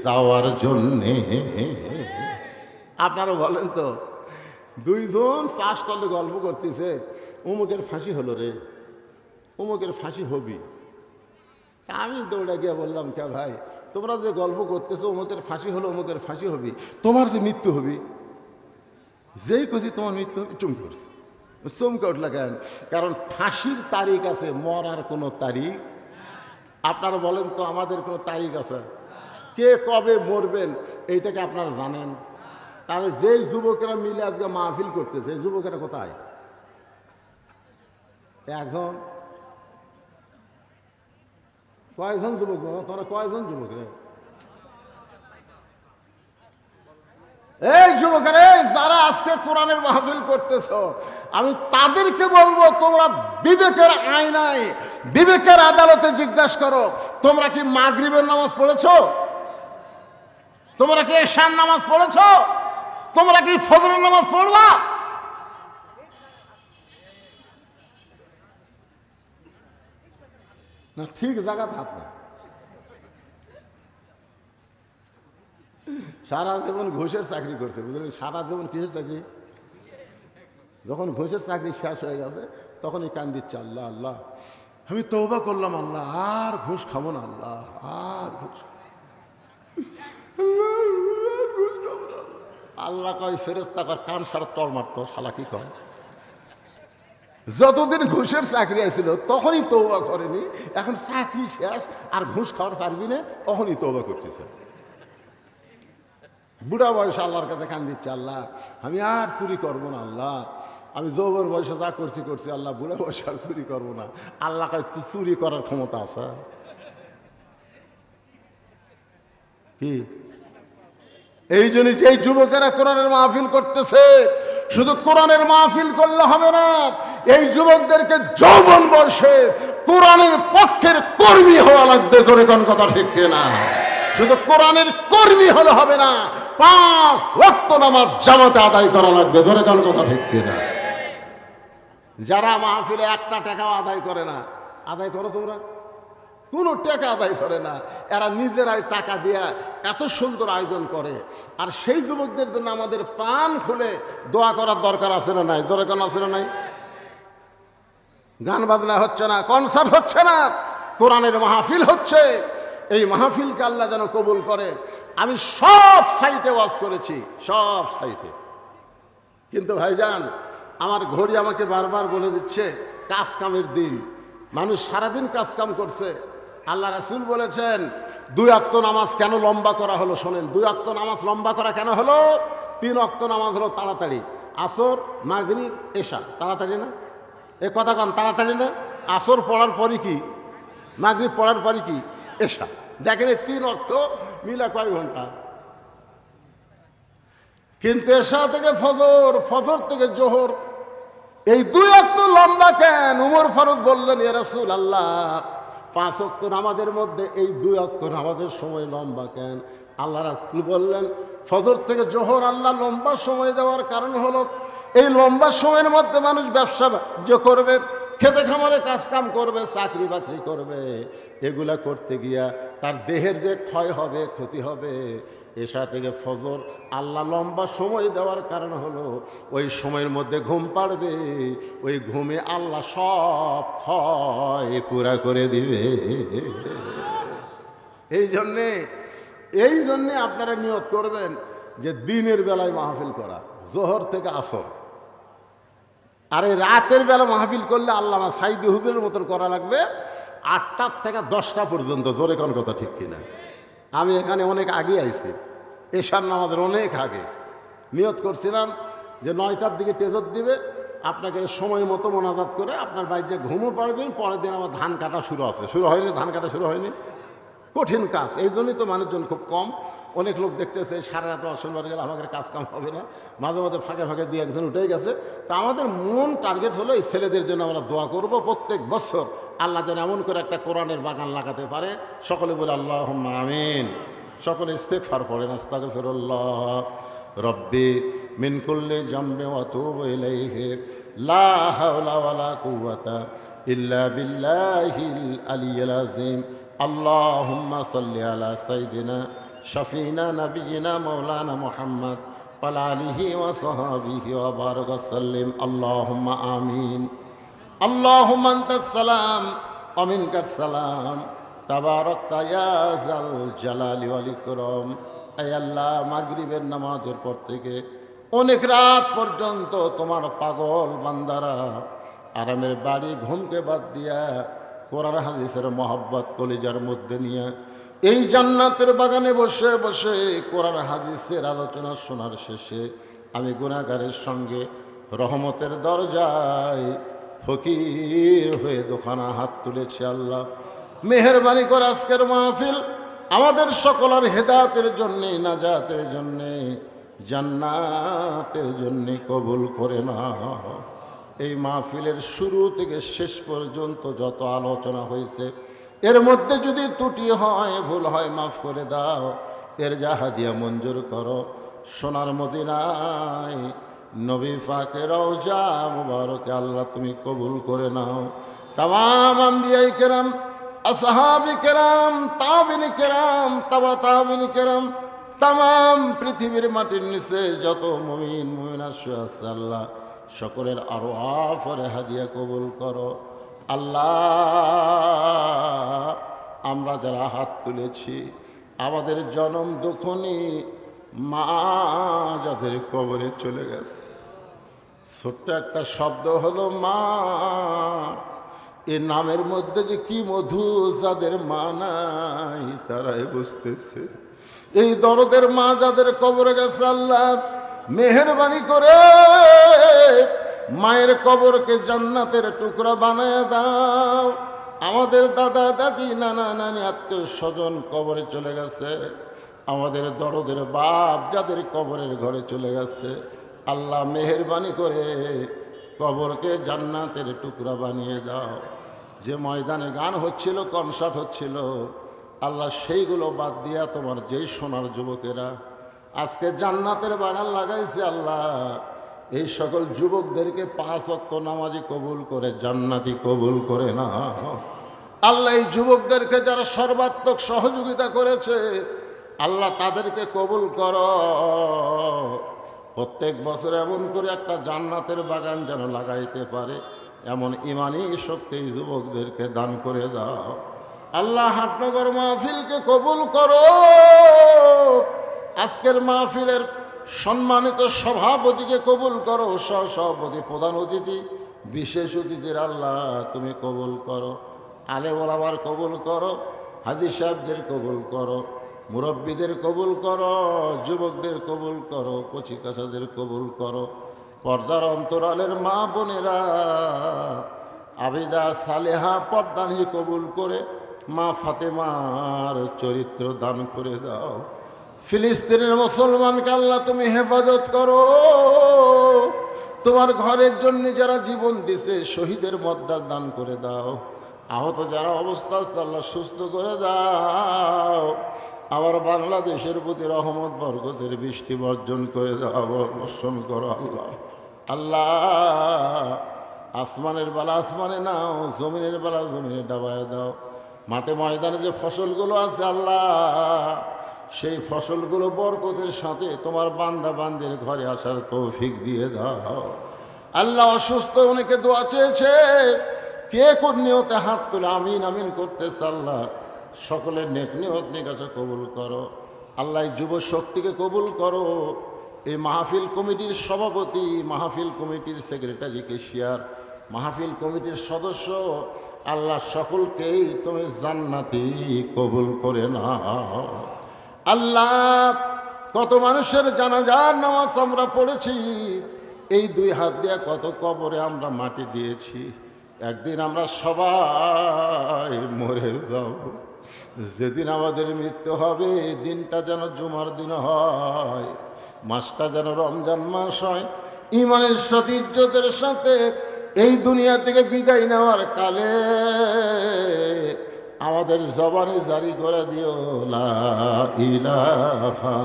Speaker 1: যাওয়ার জন্যে। আপনারা বলেন তো, 2 জন চা স্টলে গল্প করতেছে অমুকের ফাঁসি হলো রে, অমুকের ফাঁসি হবি। আমি দৌড়ে গিয়ে বললাম কে ভাই তোমরা যে গল্প করতেছো অমুকের ফাঁসি হলো অমুকের ফাঁসি হবি, তোমার যে মৃত্যু হবি, যেই কছি তোমার মৃত্যু হবে চমকে উঠছে। চমকে উঠলে কেন? কারণ ফাঁসির তারিখ আছে, মরার কোনো তারিখ। আপনারা বলেন তো আমাদের কোনো তারিখ আছে? কে কবে মরবেন এইটাকে আপনারা জানেন? তাহলে যেই যুবকেরা মিলে আজকে মাহফিল করতেছে এই যুবকেরা কোথায়? একজন? কয়জন যুবক? তোমরা কয়জন যুবক রে? এই যুবকেরা যারা আজকে কোরআনের মাহফিল করতেছ আমি তাদেরকে বলবো তোমরা বিবেকের আয়নায় বিবেকের আদালতে জিজ্ঞাসা করো তোমরা কি মাগরিবের নামাজ পড়েছো? তোমরা কি এশার নামাজ পড়েছো? তোমরা কি ফজরের নামাজ পড়বা? না ঠিক জায়গা থাক না। সারা জীবন ঘুষের চাকরি করছে, বুঝলেন? সারা জীবন কিসের চাকরি? যখন ঘুষের চাকরি শেষ হয়ে গেছে তখনই কান দিচ্ছে আল্লাহ আল্লাহ আমি তওবা করলাম আল্লাহ আর ঘুষ খাবো না, আল্লাহ আর ঘুষ। আল্লাহ কয় ফেরেশতা কয় কান সারা তর মারতো, শালা কি কয়? যতদিন ঘুষের চাকরি আসছিল তখনই তওবা করেনি, এখন চাকরি শেষ আর ঘুষ খাওয়ার পারবি না তখনই তওবা করতেছে। বুড়া বয়সে আল্লাহর কাছে কান দিচ্ছে আল্লাহ আমি আর চুরি করবো না, আল্লাহ আমি যৌবন বয়সে যা করছি করছি, আল্লাহ বুড়া বয়সে আর চুরি করবো না। আল্লাহ কাছে চুরি করার ক্ষমতা আছে কি? এই জন্য যেই যুবকেরা কোরআনের মাহফিল করতেছে, শুধু কোরআনের মাহফিল করলে হবে না, এই যুবকদেরকে যৌবন বর্ষে কোরআনের পক্ষের কর্মী হওয়া লাগবে। জোরে কোন কথা ঠিক না? শুধু কোরআনের কর্মী হলে হবে না, 5 ওয়াক্ত নামাজ জামাতে আদায় করা লাগবে। জোরে কোন কথা ঠিক না? যারা মাহফিলে একটা টাকাও আদায় করে না, আদায় করো তোমরা? কোনো টাকা আদায় করে না, এরা নিজেরাই টাকা দিয়া এত সুন্দর আয়োজন করে। আর সেই যুবকদের জন্য আমাদের প্রাণ খুলে দোয়া করার দরকার আছে না নাই? জোরে কোন আছে না নাই? গান বাজনা হচ্ছে না, কনসার্ট হচ্ছে না, কোরআনের মাহফিল হচ্ছে। এই মাহফিলকে আল্লাহ যেন কবুল করে। আমি সব সাইটে ওয়াজ করেছি, সব সাইটে, কিন্তু ভাইজান আমার ঘড়ি আমাকে বারবার বলে দিচ্ছে কাজ কামের দিন। মানুষ সারাদিন কাজ কাম করছে। আল্লাহ রাসূল বলেছেন 2 ওয়াক্ত নামাজ কেন লম্বা করা হলো? শোনেন, 2 ওয়াক্ত নামাজ লম্বা করা কেন হলো? 3 ওয়াক্ত নামাজ হলো তাড়াতাড়ি, আসর মাগরিব এশা। তাড়াতাড়ি না? এ কথা কান, তাড়াতাড়ি না? আসর পড়ার পরই কি মাগরিব পড়ার পরই কি এশা। দেখেন এই 3 ওয়াক্ত মিলা কয় ঘন্টা? কিন্তু এশা থেকে ফজর, ফজর থেকে জোহর, এই 2 ওয়াক্ত লম্বা কেন? উমর ফারুক বললেন, ইয়া রাসূলুল্লাহ 5 ওয়াক্ত নামাজের মধ্যে এই 2 ওয়াক্ত নামাজের সময় লম্বা কেন? আল্লাহ রাসূল বললেন, ফজর থেকে জোহর আল্লাহ লম্বা সময় দেওয়ার কারণ হলো এই লম্বা সময়ের মধ্যে মানুষ ব্যবসা বাণিজ্য করবে, খেতে খামারে কাজ কাম করবে, চাকরি বাকরি করবে। এগুলা করতে গিয়া তার দেহের যে ক্ষয় হবে, ক্ষতি হবে। এশা থেকে ফজর আল্লাহ লম্বা সময় দেওয়ার কারণ হলো ওই সময়ের মধ্যে ঘুম পাড়বে, ওই ঘুমে আল্লাহ সব ক্ষয় পুরা করে দিবে। এই জন্যে আপনারা নিয়ত করবেন যে দিনের বেলায় মাহফিল করা, জোহর থেকে আসর। আর এই রাতের বেলা মাহফিল করলে আল্লামা সাইদি হুজুরের মতন করা লাগবে 8টা থেকে 10টা পর্যন্ত। জোরে কোন কথা ঠিক কিনা? আমি এখানে অনেক আগে আইছি, এশার নামাজের অনেক আগে। নিয়ত করছিলাম যে 9টার দিকে তেজত দিবে, আপনাকে সময় মতো মোনাজাত করে আপনার বাড়িতে ঘুমও পারবেন। পরের দিন আমার ধান কাটা শুরু আছে। শুরু হয়নি, ধান কাটা শুরু হয়নি। কঠিন কাজ, এই জন্যই তো মানুষজন খুব কম। অনেক লোক দেখতেছে সারা রাত অসম্বার গেলে আমাদের কাজ কাম হবে না, মাঝে মাঝে ফাঁকে ফাঁকে 2-1 উঠেই গেছে। তো আমাদের মন টার্গেট হলো এই ছেলেদের জন্য আমরা দোয়া করব প্রত্যেক বছর আল্লাহ যেন এমন করে একটা কোরআনের বাগান লাগাতে পারে। সকলে বলে আল্লাহুম্মা আমিন। সকলে ইস্তেগফার পড়েন, আস্তাগফিরুল্লাহ রব্বি মিন কুল্লি জামবি ওয়া আতুবু ইলাইহি লা হাওলা ওয়ালা কুওয়াতা ইল্লা বিল্লাহিল আলিয়্যিল আযীম। আল্লাহুম্মা সাল্লি আলা সাইয়্যিদিনা শাফিনা নবিয়িনা মাওলানা মুহাম্মদ ওয়া আলা আলিহি ওয়া সাহবিহি ওয়া বারাক সাল্লিম। আল্লাহুম্মা আমিন। আল্লাহুম্মা আনতাস সালাম ওয়া মিনকাস সালাম তাবারাকতা ইয়া যাল জালালি ওয়াল ইকরাম। আয় আল্লাহ, মাগরিবের নামাজের পর থেকে অনেক রাত পর্যন্ত তোমার পাগল বান্দারা আরামের বাড়ি ঘুমকে বাদ দিয়া কোরআন হাদিসের মহব্বত কলিজার মধ্যে নিয়ে এই জান্নাতের বাগানে বসে বসে কোরআন হাদিসের আলোচনা শোনার শেষে আমি গুনাহগারের সঙ্গে রহমতের দরজায় ফকির হয়ে দোকানা হাত তুলেছি। আল্লাহ মেহেরবানি করে আজকের মাহফিল আমাদের সকলের হেদায়েতের জন্যে, নাজাতের জন্যে, জান্নাতের জন্যে কবুল করে নাও। এই মাহফিলের শুরু থেকে শেষ পর্যন্ত যত আলোচনা হয়েছে এর মধ্যে যদি ত্রুটি হয়, ভুল হয়, মাফ করে দাও। এর হাদিয়া মঞ্জুর করো। সোনার মদিনায় নবী পাকের রওজা মুবারকে আল্লাহ তুমি কবুল করে নাও। তামাম আম্বিয়ায়ে কেরাম, আসহাবে কেরাম, তাবিঈনে কেরাম, তাবিঈনে কেরাম, তামাম পৃথিবীর মাটির নিচে যত মুমিন মুমিনাত শুয়ে আছে আল্লাহ সকলের আরওয়াহ আর হাদিয়া কবুল করো। আল্লাহ আমরা যারা হাত তুলেছি আমাদের জনম দুঃখনি মা যাদের কবরে চলে গেছে, ছোট্ট একটা শব্দ হলো মা। এ নামের মধ্যে যে কি মধু, যাদের মা নাই তারাই বুঝতেছে। এই দরদের মা যাদের কবরে গেছে আল্লাহ মেহেরবানি করে মায়ের কবরকে জান্নাতের টুকরা বানায় দাও। আমাদের দাদা দাদি নানা নানি আত্মীয় স্বজন কবরে চলে গেছে, আমাদের দরদের বাপ যাদের কবরের ঘরে চলে গেছে, আল্লাহ মেহেরবানি করে কবরকে জান্নাতের টুকরা বানিয়ে দাও। যে ময়দানে গান হচ্ছিল, কনসার্ট হচ্ছিল, আল্লাহ সেইগুলো বাদ দিয়া তোমার যেই সোনার যুবকেরা আজকে জান্নাতের বাগান লাগাইছে, আল্লাহ এই সকল যুবকদেরকে 5 ওয়াক্ত নামাজি কবুল করে জান্নাতি কবুল করে না। আল্লাহ এই যুবকদেরকে যারা সর্বাত্মক সহযোগিতা করেছে, আল্লাহ তাদেরকে কবুল করো। প্রত্যেক বছর এমন করে একটা জান্নাতের বাগান যেন লাগাইতে পারে, এমন ইমানি শক্তি এই যুবকদেরকে দান করে দাও। আল্লাহ হাটনগর মাহফিলকে কবুল করো। আজকের মাহফিলের সম্মানিত সভাপতিকে কবুল করো, সহসভাপতি, প্রধান অতিথি, বিশেষ অতিথির আল্লাহ তুমি কবুল করো। আলেম ওলামার কবুল করো, হাজী সাহেবদের কবুল করো, মুরব্বীদের কবুল করো, যুবকদের কবুল করো, কচিকাচাদের কবুল করো। পর্দার অন্তরালের মা বোনেরা আবিদা সালেহা পর্দানি কবুল করে মা ফাতেমার চরিত্র দান করে দাও। ফিলিস্তিনের মুসলমানকে আল্লাহ তুমি হেফাজত করো। তোমার ঘরের জন্য যারা জীবন দিছে শহীদের মর্যাদা দান করে দাও। আহত যারা অবস্থা আছে আল্লাহ সুস্থ করে দাও। আবার বাংলাদেশের প্রতি রহমত বরকতের বৃষ্টি বর্জন করে দাও, বর্ষণ করো আল্লাহ। আল্লাহ আসমানের বেলা আসমানে নাও, জমিনের বেলা জমিনে ডাবায় দাও। মাঠে ময়দানে যে ফসলগুলো আছে আল্লাহ, সেই ফসলগুলো বরকতের সাথে তোমার বান্দা বান্দির ঘরে আসার তৌফিক দিয়ে দাও। আল্লাহ অসুস্থ অনেকে দোয়া চেয়েছে, কে কোন নিয়তে হাত তুলে আমিন আমিন করতেছে, আল্লাহ সকলের নেক নিয়ত নিকাশা কবুল করো। আল্লাহ যুব শক্তিকে কবুল করো। এই মাহফিল কমিটির সভাপতি, মাহফিল কমিটির সেক্রেটারি, কেশিয়ার, মাহফিল কমিটির সদস্য, আল্লাহ সকলকেই তুমি জান্নাতি কবুল করে নাও। আল্লাহ কত মানুষের জানাজার নামাজ আমরা পড়েছি, এই 2 হাত দিয়ে কত কবরে আমরা মাটি দিয়েছি। একদিন আমরা সবাই মরে যাব। যেদিন আমাদের মৃত্যু হবে, দিনটা যেন জুমার দিন হয়, মাসটা যেন রমজান মাস হয়। ইমানের সাথে ইজ্জতের সাথে এই দুনিয়া থেকে বিদায় নেওয়ার কালে আমাদের জবানে জারি করে দিও লা ইলাহা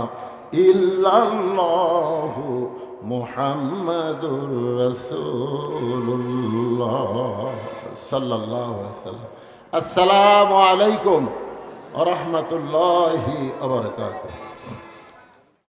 Speaker 1: ইল্লাল্লাহু মুহাম্মাদুর রাসূলুল্লাহ সাল্লাল্লাহু আলাইহি ওয়াসাল্লাম। আসসালামু আলাইকুম ওয়া রাহমাতুল্লাহি ওয়া বারাকাতুহু।